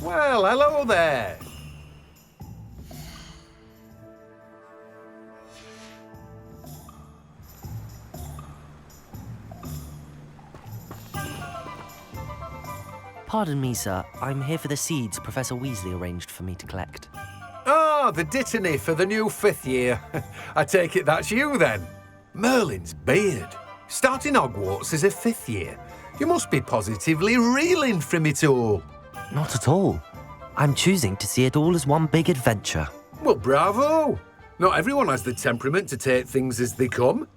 Well, hello there. Pardon me, sir. I'm here for the seeds Professor Weasley arranged for me to collect. Ah, the dittany for the new 5th year. I take it that's you, then. Merlin's beard. Starting Hogwarts as a 5th year. You must be positively reeling from it all. Not at all. I'm choosing to see it all as one big adventure. Well, bravo. Not everyone has the temperament to take things as they come.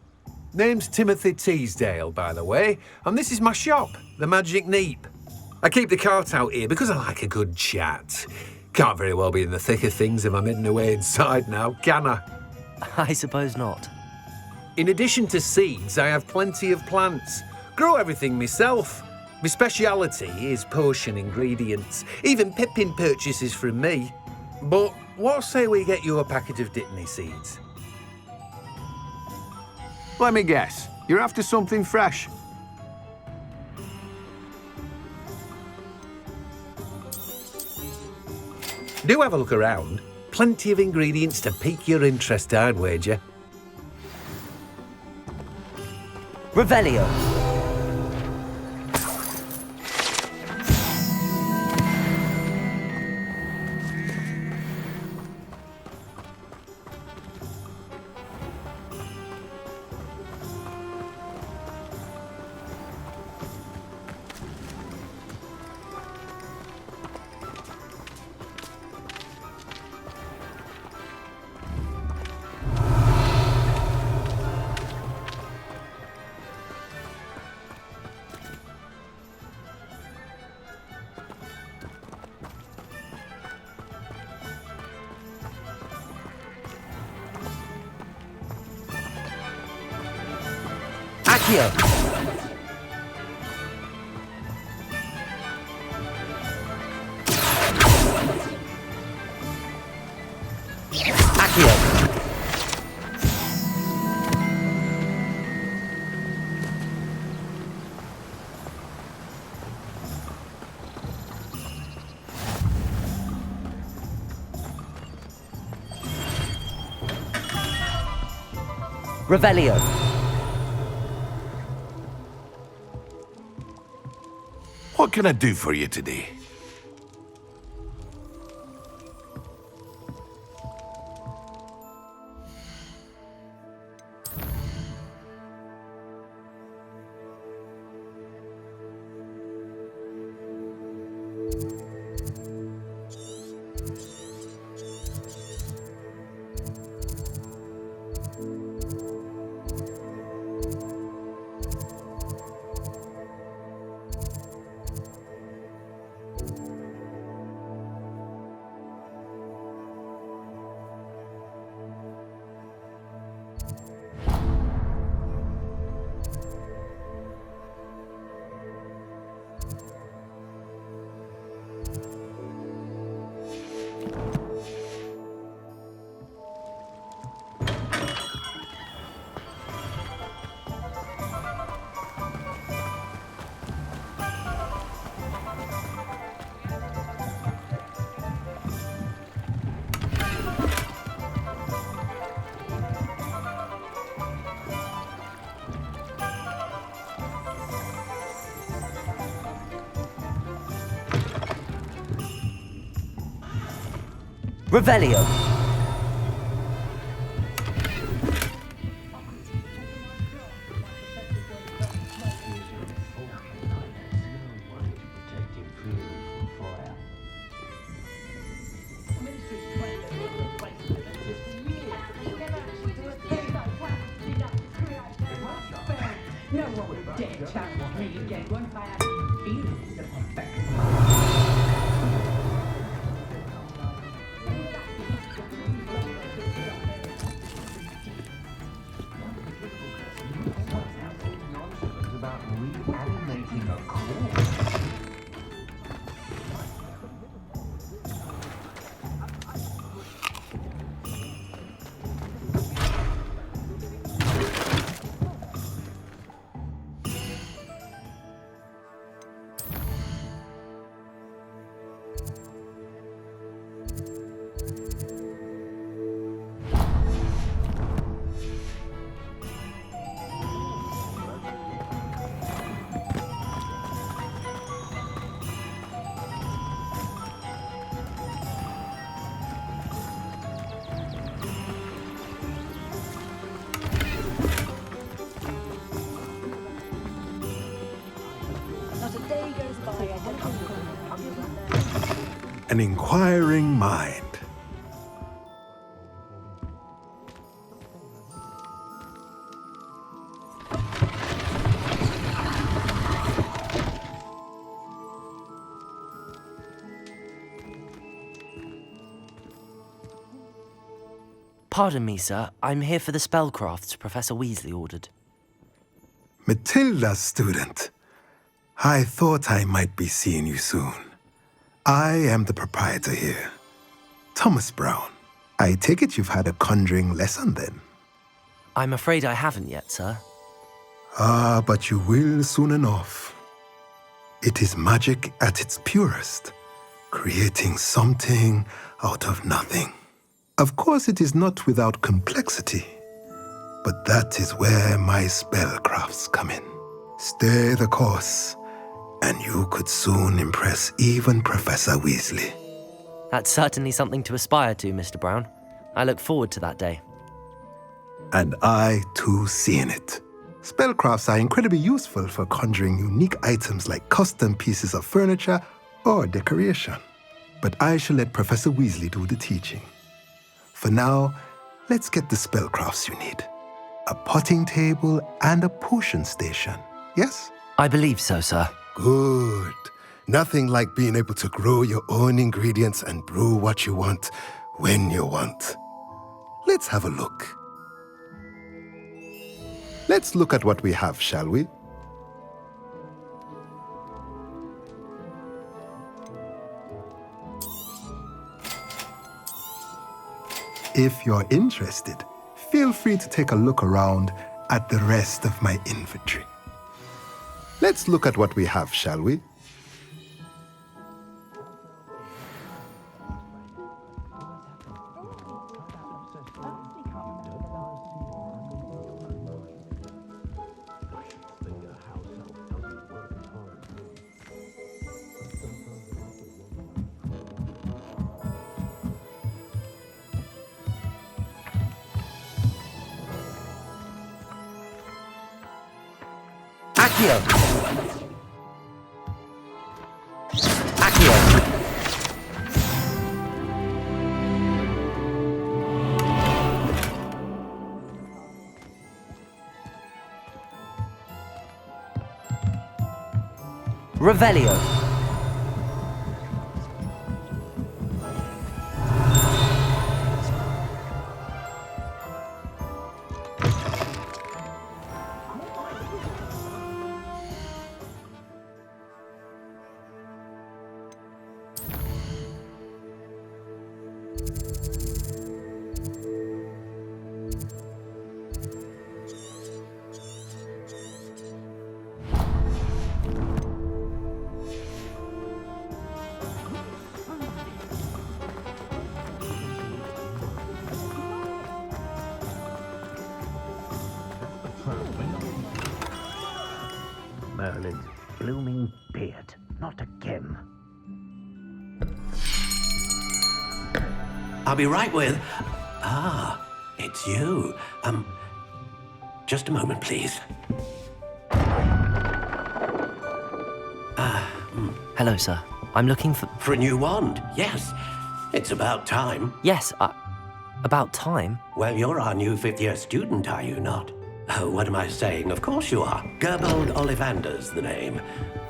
Name's Timothy Teasdale, by the way, and this is my shop, the Magic Neep. I keep the cart out here because I like a good chat. Can't very well be in the thick of things if I'm hidden away inside now, can I? I suppose not. In addition to seeds, I have plenty of plants. Grow everything myself. My speciality is potion ingredients. Even Pippin purchases from me. But what say we get you a packet of dittany seeds? Let me guess. You're after something fresh. Do have a look around. Plenty of ingredients to pique your interest, I'd wager. Revelio. Accio. Accio. Revelio. What can I do for you today? Revelio. No one would dare challenge me again once I had feelings upon back. About reanimating a corpse. An inquiring mind. Pardon me, sir. I'm here for the spellcrafts Professor Weasley ordered. Matilda's student. I thought I might be seeing you soon. I am the proprietor here, Thomas Brown. I take it you've had a conjuring lesson then? I'm afraid I haven't yet, sir. Ah, but you will soon enough. It is magic at its purest, creating something out of nothing. Of course, it is not without complexity, but that is where my spellcrafts come in. Stay the course, and you could soon impress even Professor Weasley. That's certainly something to aspire to, Mr. Brown. I look forward to that day. And I, too, seeing it. Spellcrafts are incredibly useful for conjuring unique items like custom pieces of furniture or decoration. But I shall let Professor Weasley do the teaching. For now, let's get the spellcrafts you need. A potting table and a potion station, yes? I believe so, sir. Good. Nothing like being able to grow your own ingredients and brew what you want when you want. Let's have a look. Let's look at what we have, shall we? If you're interested, feel free to take a look around at the rest of my inventory. Let's look at what we have, shall we? Accio! Accio! Revelio! Merlin's blooming beard. Not again. I'll be right with... it's you. Just a moment, please. Hello, sir. I'm looking for... For a new wand, yes. It's about time. Yes, about time? Well, you're our new fifth-year student, are you not? Oh, what am I saying? Of course you are. Gerbold Ollivander's the name.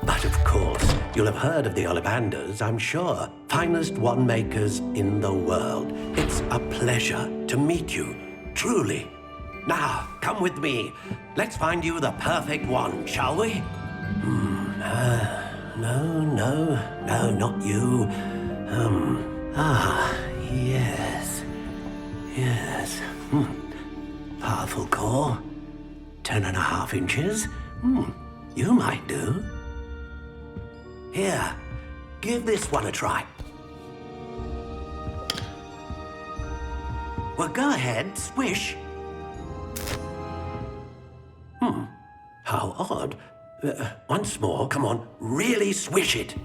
But of course, you'll have heard of the Ollivanders, I'm sure. Finest wand makers in the world. It's a pleasure to meet you, truly. Now, come with me. Let's find you the perfect wand, shall we? No, not you. Yes. Powerful core. 10.5 inches. You might do. Here, give this one a try. Well, go ahead, swish. How odd. Once more, come on, really swish it.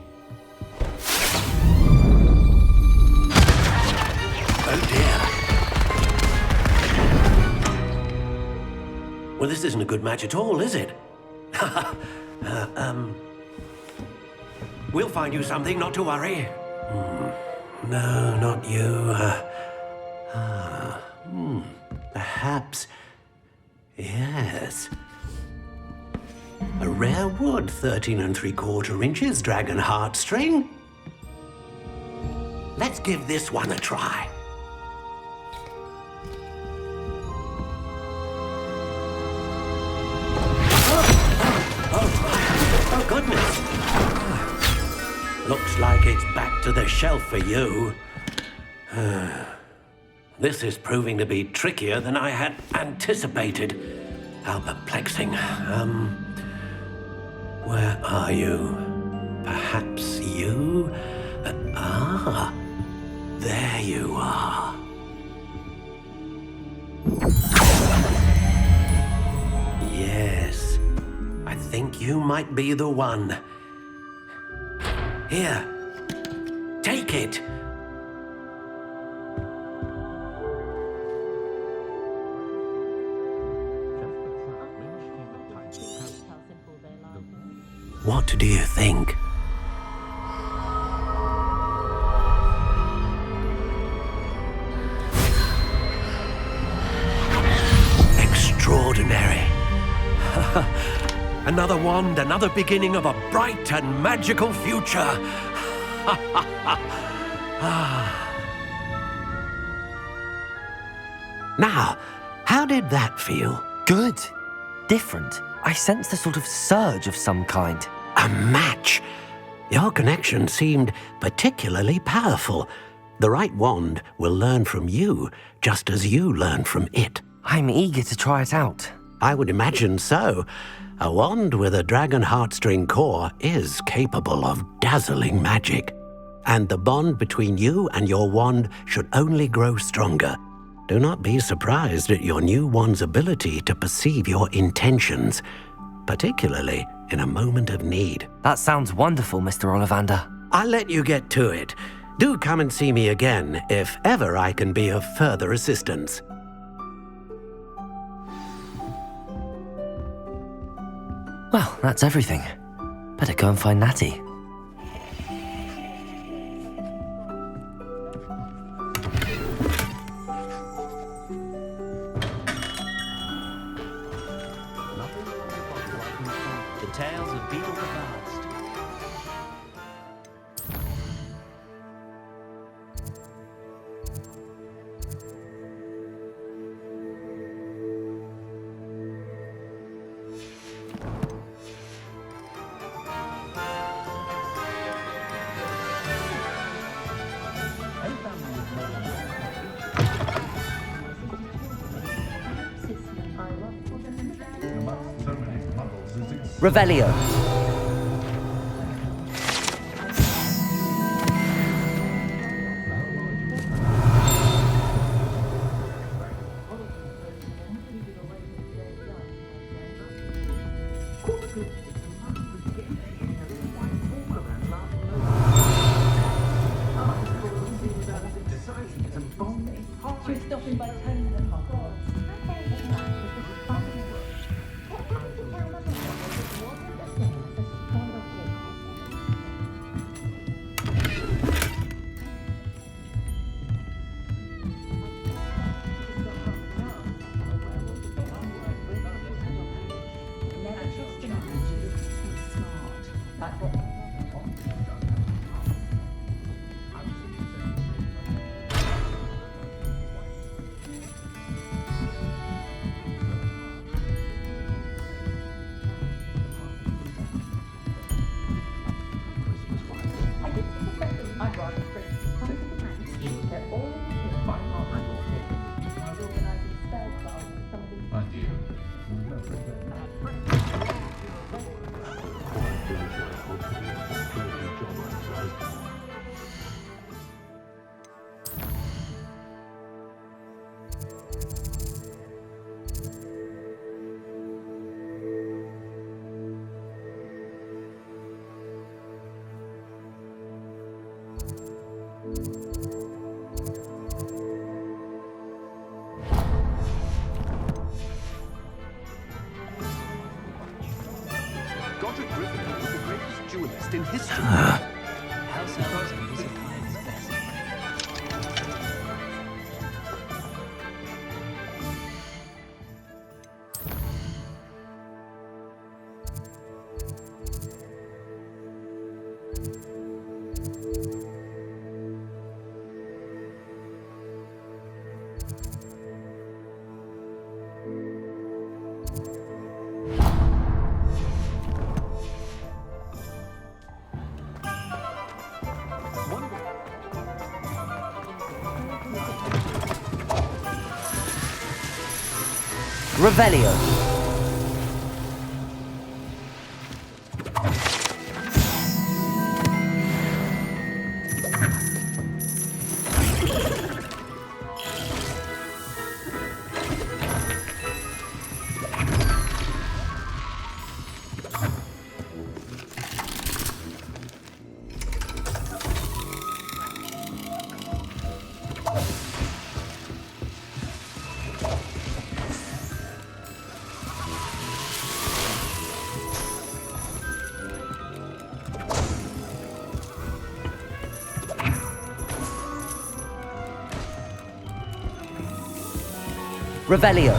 Oh dear. Well, this isn't a good match at all, is it? We'll find you something, not to worry. No, not you. Perhaps... Yes. A rare wood, 13 3/4 inches, dragon heartstring. Let's give this one a try. Oh, goodness. Looks like it's back to the shelf for you. This is proving to be trickier than I had anticipated. How perplexing. Where are you? Perhaps you? There you are. Yes, I think you might be the one. Here, take it. What do you think? Extraordinary. Another wand, another beginning of a bright and magical future. Now, how did that feel? Good. Different. I sensed a sort of surge of some kind. A match! Your connection seemed particularly powerful. The right wand will learn from you, just as you learn from it. I'm eager to try it out. I would imagine so. A wand with a dragon heartstring core is capable of dazzling magic. And the bond between you and your wand should only grow stronger. Do not be surprised at your new wand's ability to perceive your intentions, particularly in a moment of need. That sounds wonderful, Mr. Ollivander. I'll let you get to it. Do come and see me again if ever I can be of further assistance. Well, that's everything. Better go and find Natty. The tales of Beetle the Vast. Revelio. Godric Gryffindor was the greatest duelist in history. How surprising was it Kyle's best? Revelio. Revelio.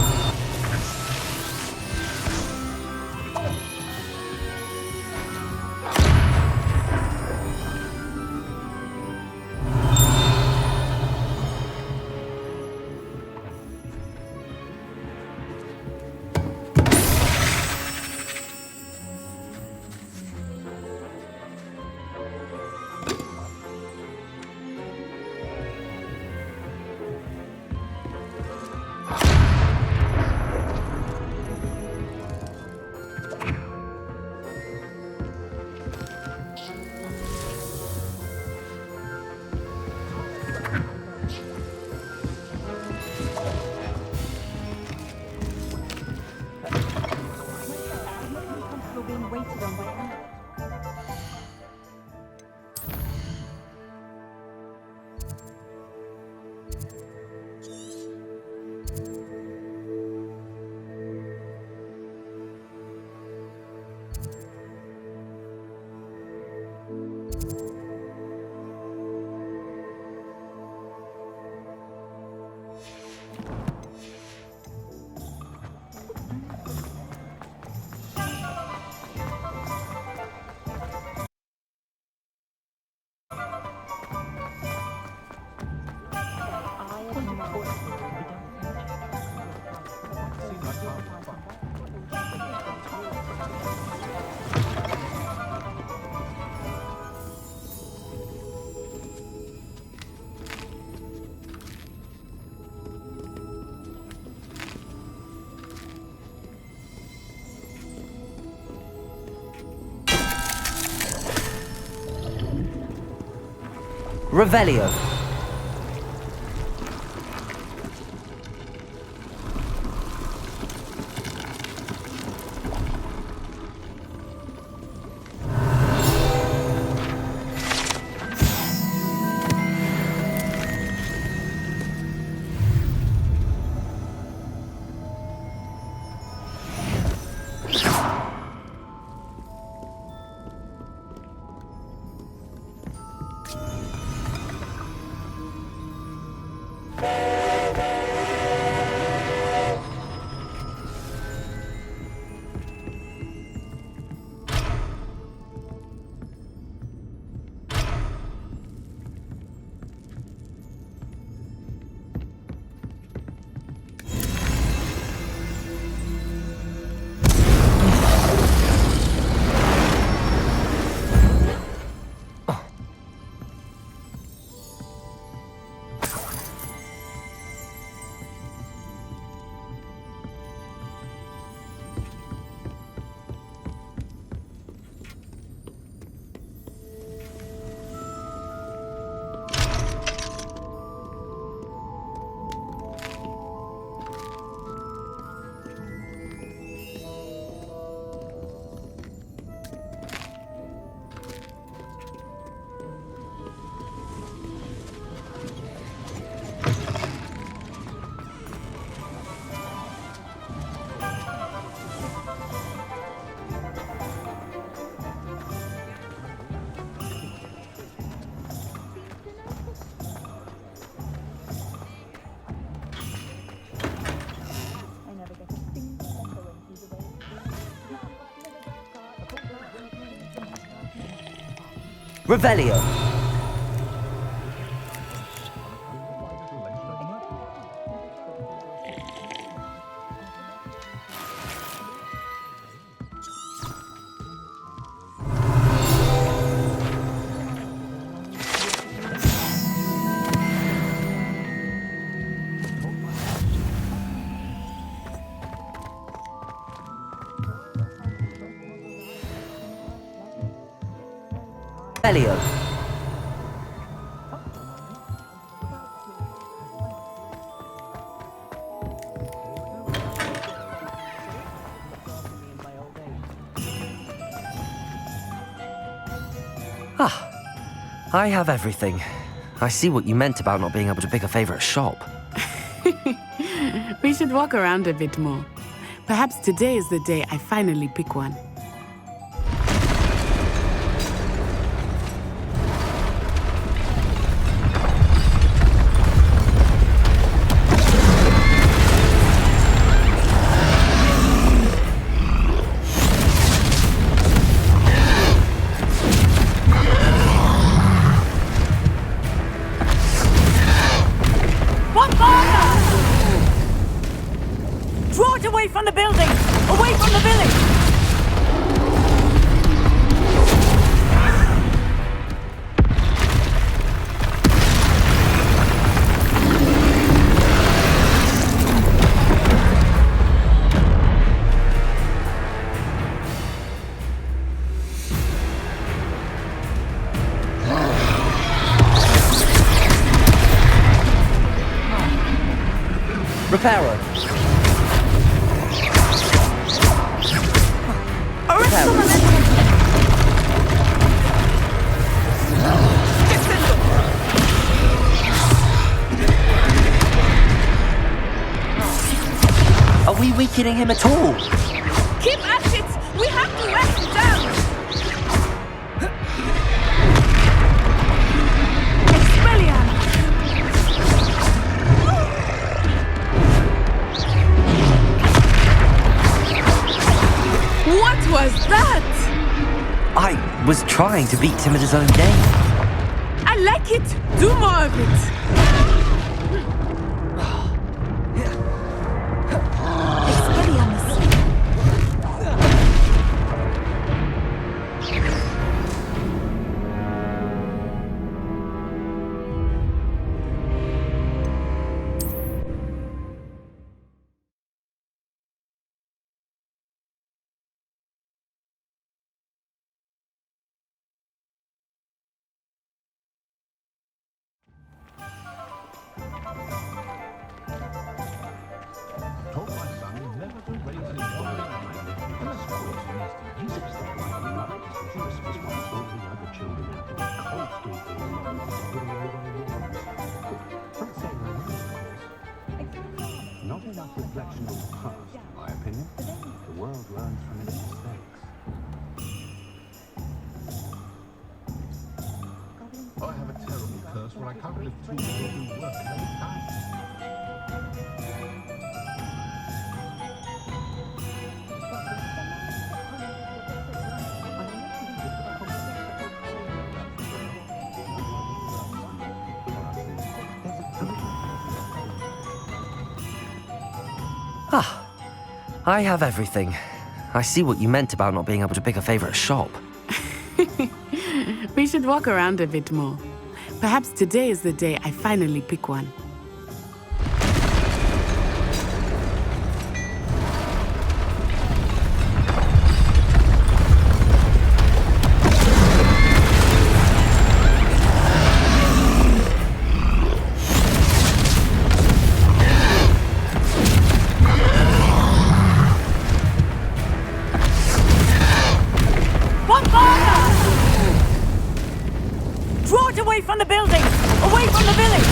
Revelio. Revelio. Revelio. I have everything. I see what you meant about not being able to pick a favorite shop. We should walk around a bit more. Perhaps today is the day I finally pick one. Draw it away from the building! Away from the village! Reparo. Are we weakening him at all? Keep at it! We have to wear him down! What was that? I was trying to beat him at his own game. I like it. Do more of it. Not enough reflection on the past, in my opinion. The world learns from its mistakes. I have a terrible curse where I can't live 2 days in work at any time. I have everything. I see what you meant about not being able to pick a favorite shop. We should walk around a bit more. Perhaps today is the day I finally pick one. Draw it away from the building! Away from the village!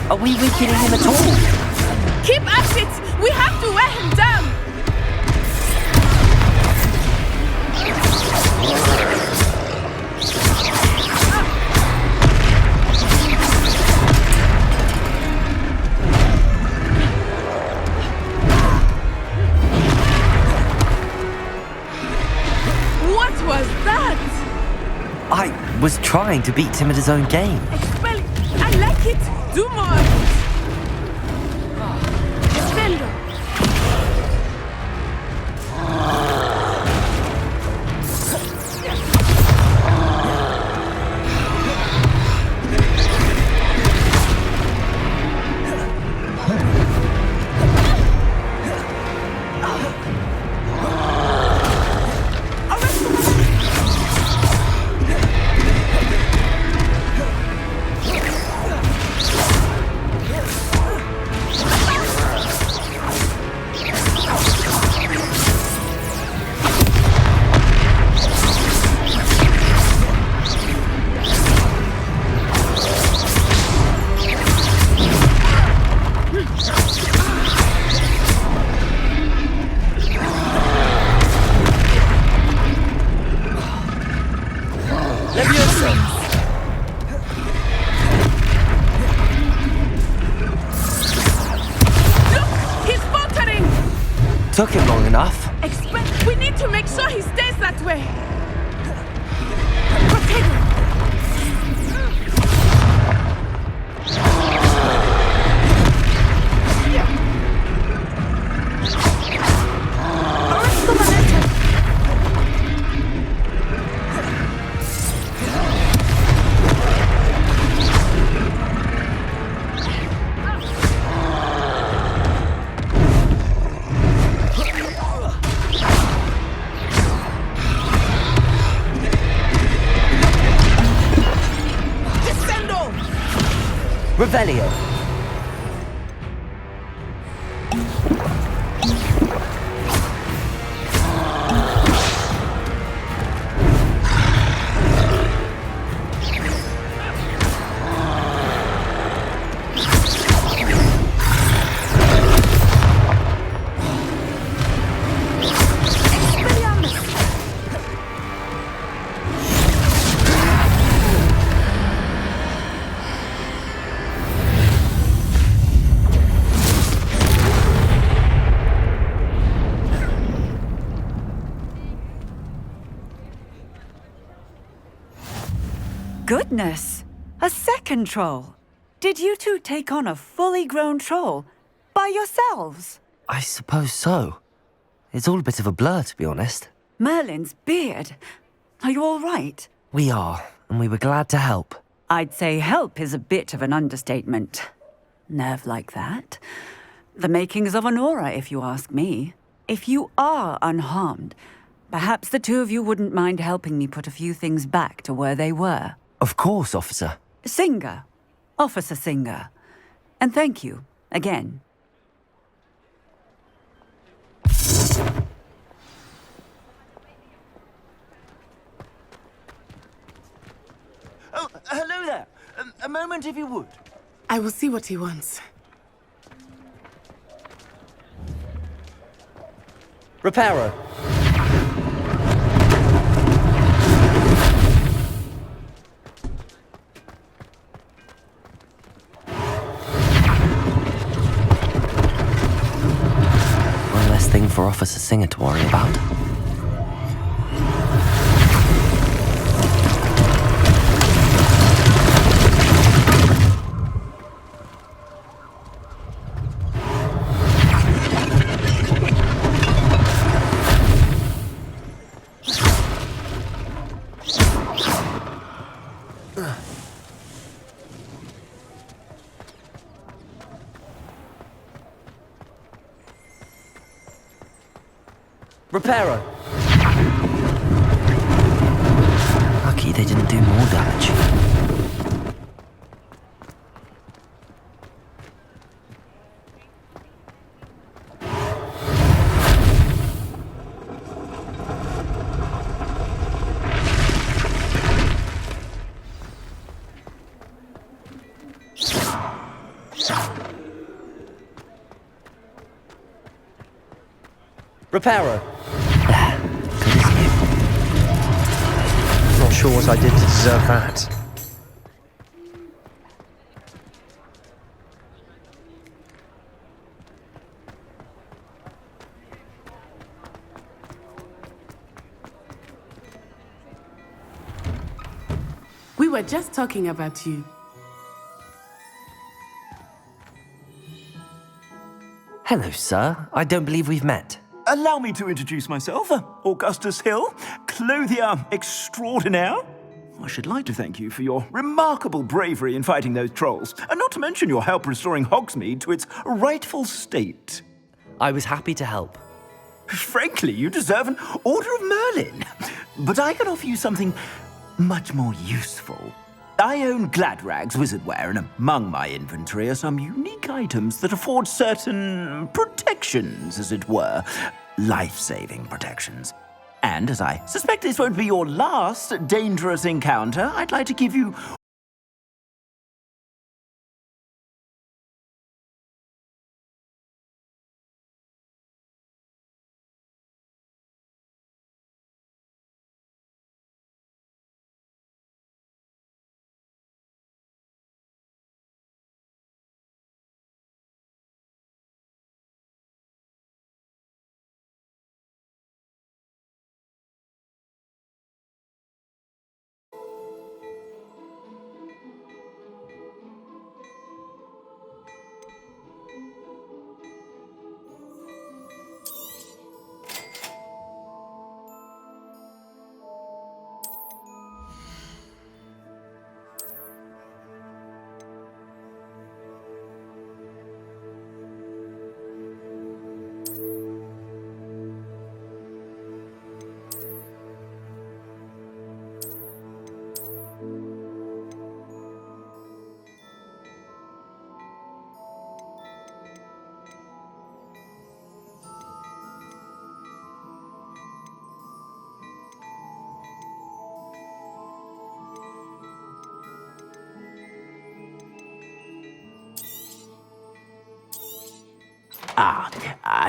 Are we weakening him at all? Keep at it! We have to wear him down! What was that? I was trying to beat him at his own game. Expel it! I like it! Do more! Expendo! Took him long enough. We need to make sure he stays that way. Protect him. Arrest the momentum. Revelio. Goodness! A second troll! Did you two take on a fully grown troll? By yourselves? I suppose so. It's all a bit of a blur, to be honest. Merlin's beard. Are you all right? We are, and we were glad to help. I'd say help is a bit of an understatement. Nerve like that. The makings of an aura, if you ask me. If you are unharmed, perhaps the two of you wouldn't mind helping me put a few things back to where they were. Of course, officer. Singer. Officer Singer. And thank you, again. Oh, hello there. A moment if you would. I will see what he wants. Reparo. One less thing for Officer Singer to worry about. Reparo. Lucky they didn't do more damage. Reparo. Good as new. Not sure what I did to deserve that. We were just talking about you. Hello, sir. I don't believe we've met. Allow me to introduce myself, Augustus Hill, clothier extraordinaire. I should like to thank you for your remarkable bravery in fighting those trolls, and not to mention your help restoring Hogsmeade to its rightful state. I was happy to help. Frankly, you deserve an Order of Merlin. But I can offer you something much more useful. I own Gladrag's wizardware, and among my inventory are some unique items that afford certain protections, as it were. Life-saving protections. And as I suspect this won't be your last dangerous encounter, I'd like to give you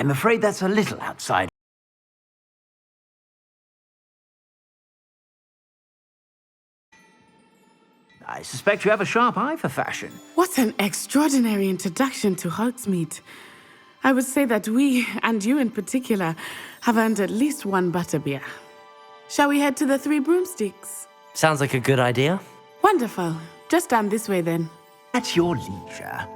I'm afraid that's a little outside. I suspect you have a sharp eye for fashion. What an extraordinary introduction to Hogsmeade. I would say that we, and you in particular, have earned at least one butterbeer. Shall we head to the Three Broomsticks? Sounds like a good idea. Wonderful. Just down this way then. At your leisure.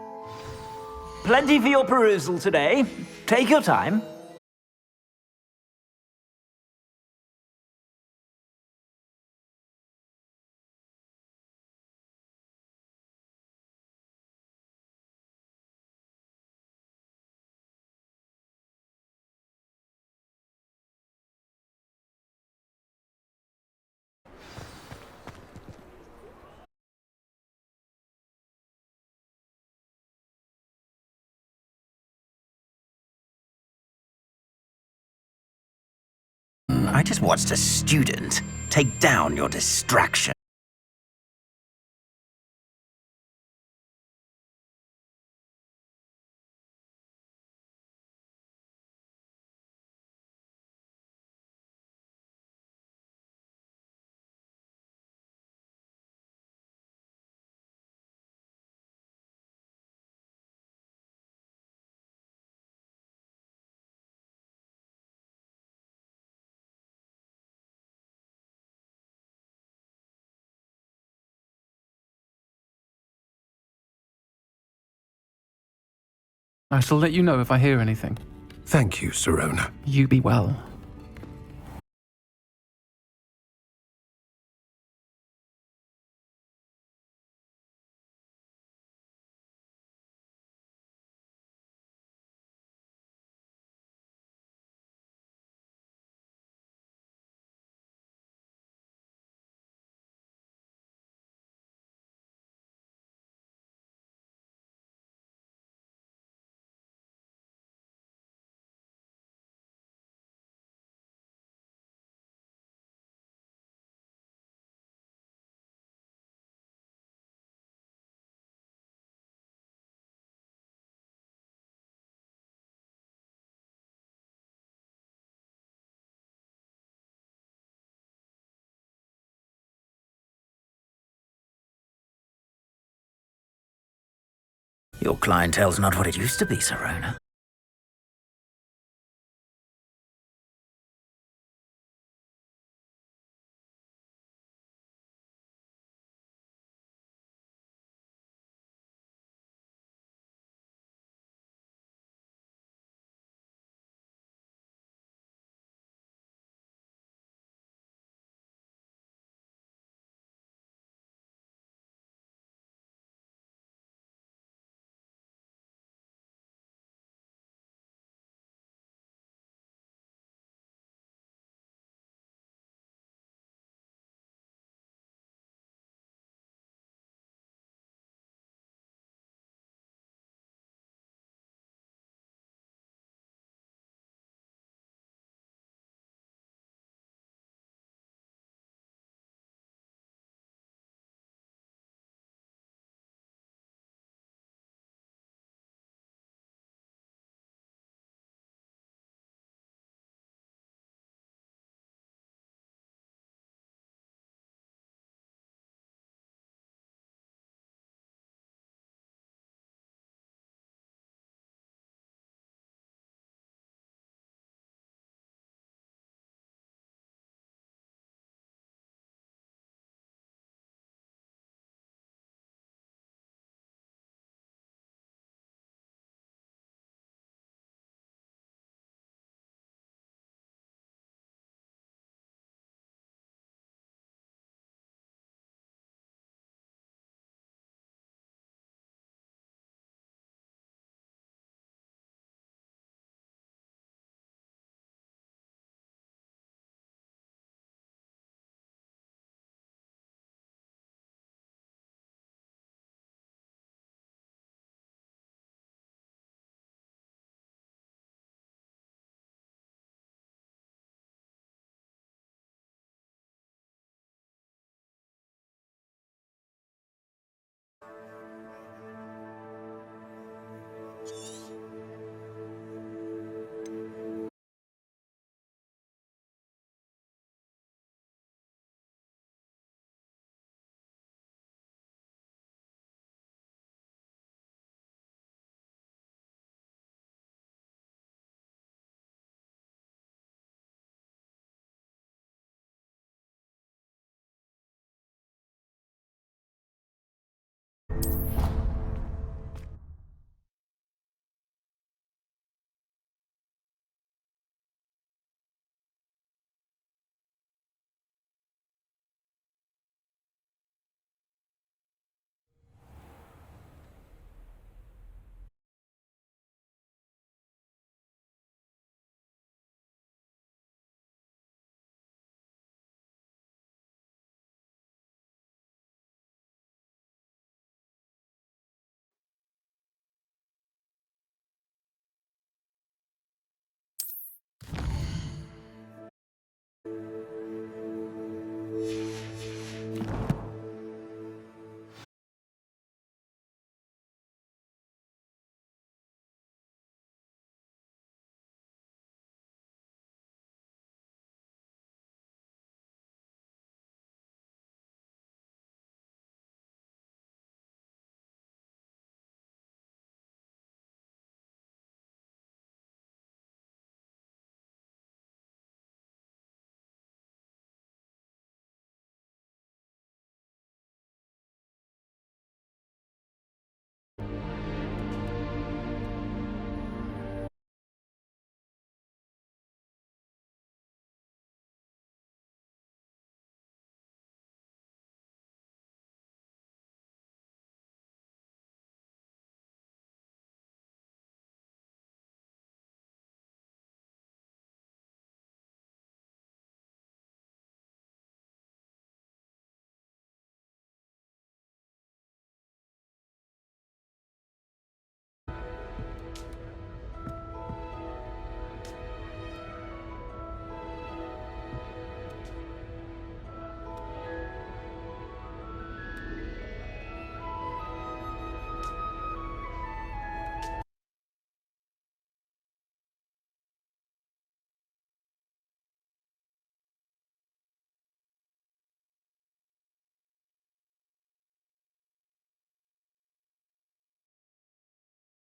Plenty for your perusal today. Take your time. I just watched a student take down your distraction. I shall let you know if I hear anything. Thank you, Sirona. You be well. Your clientele's not what it used to be, Serona.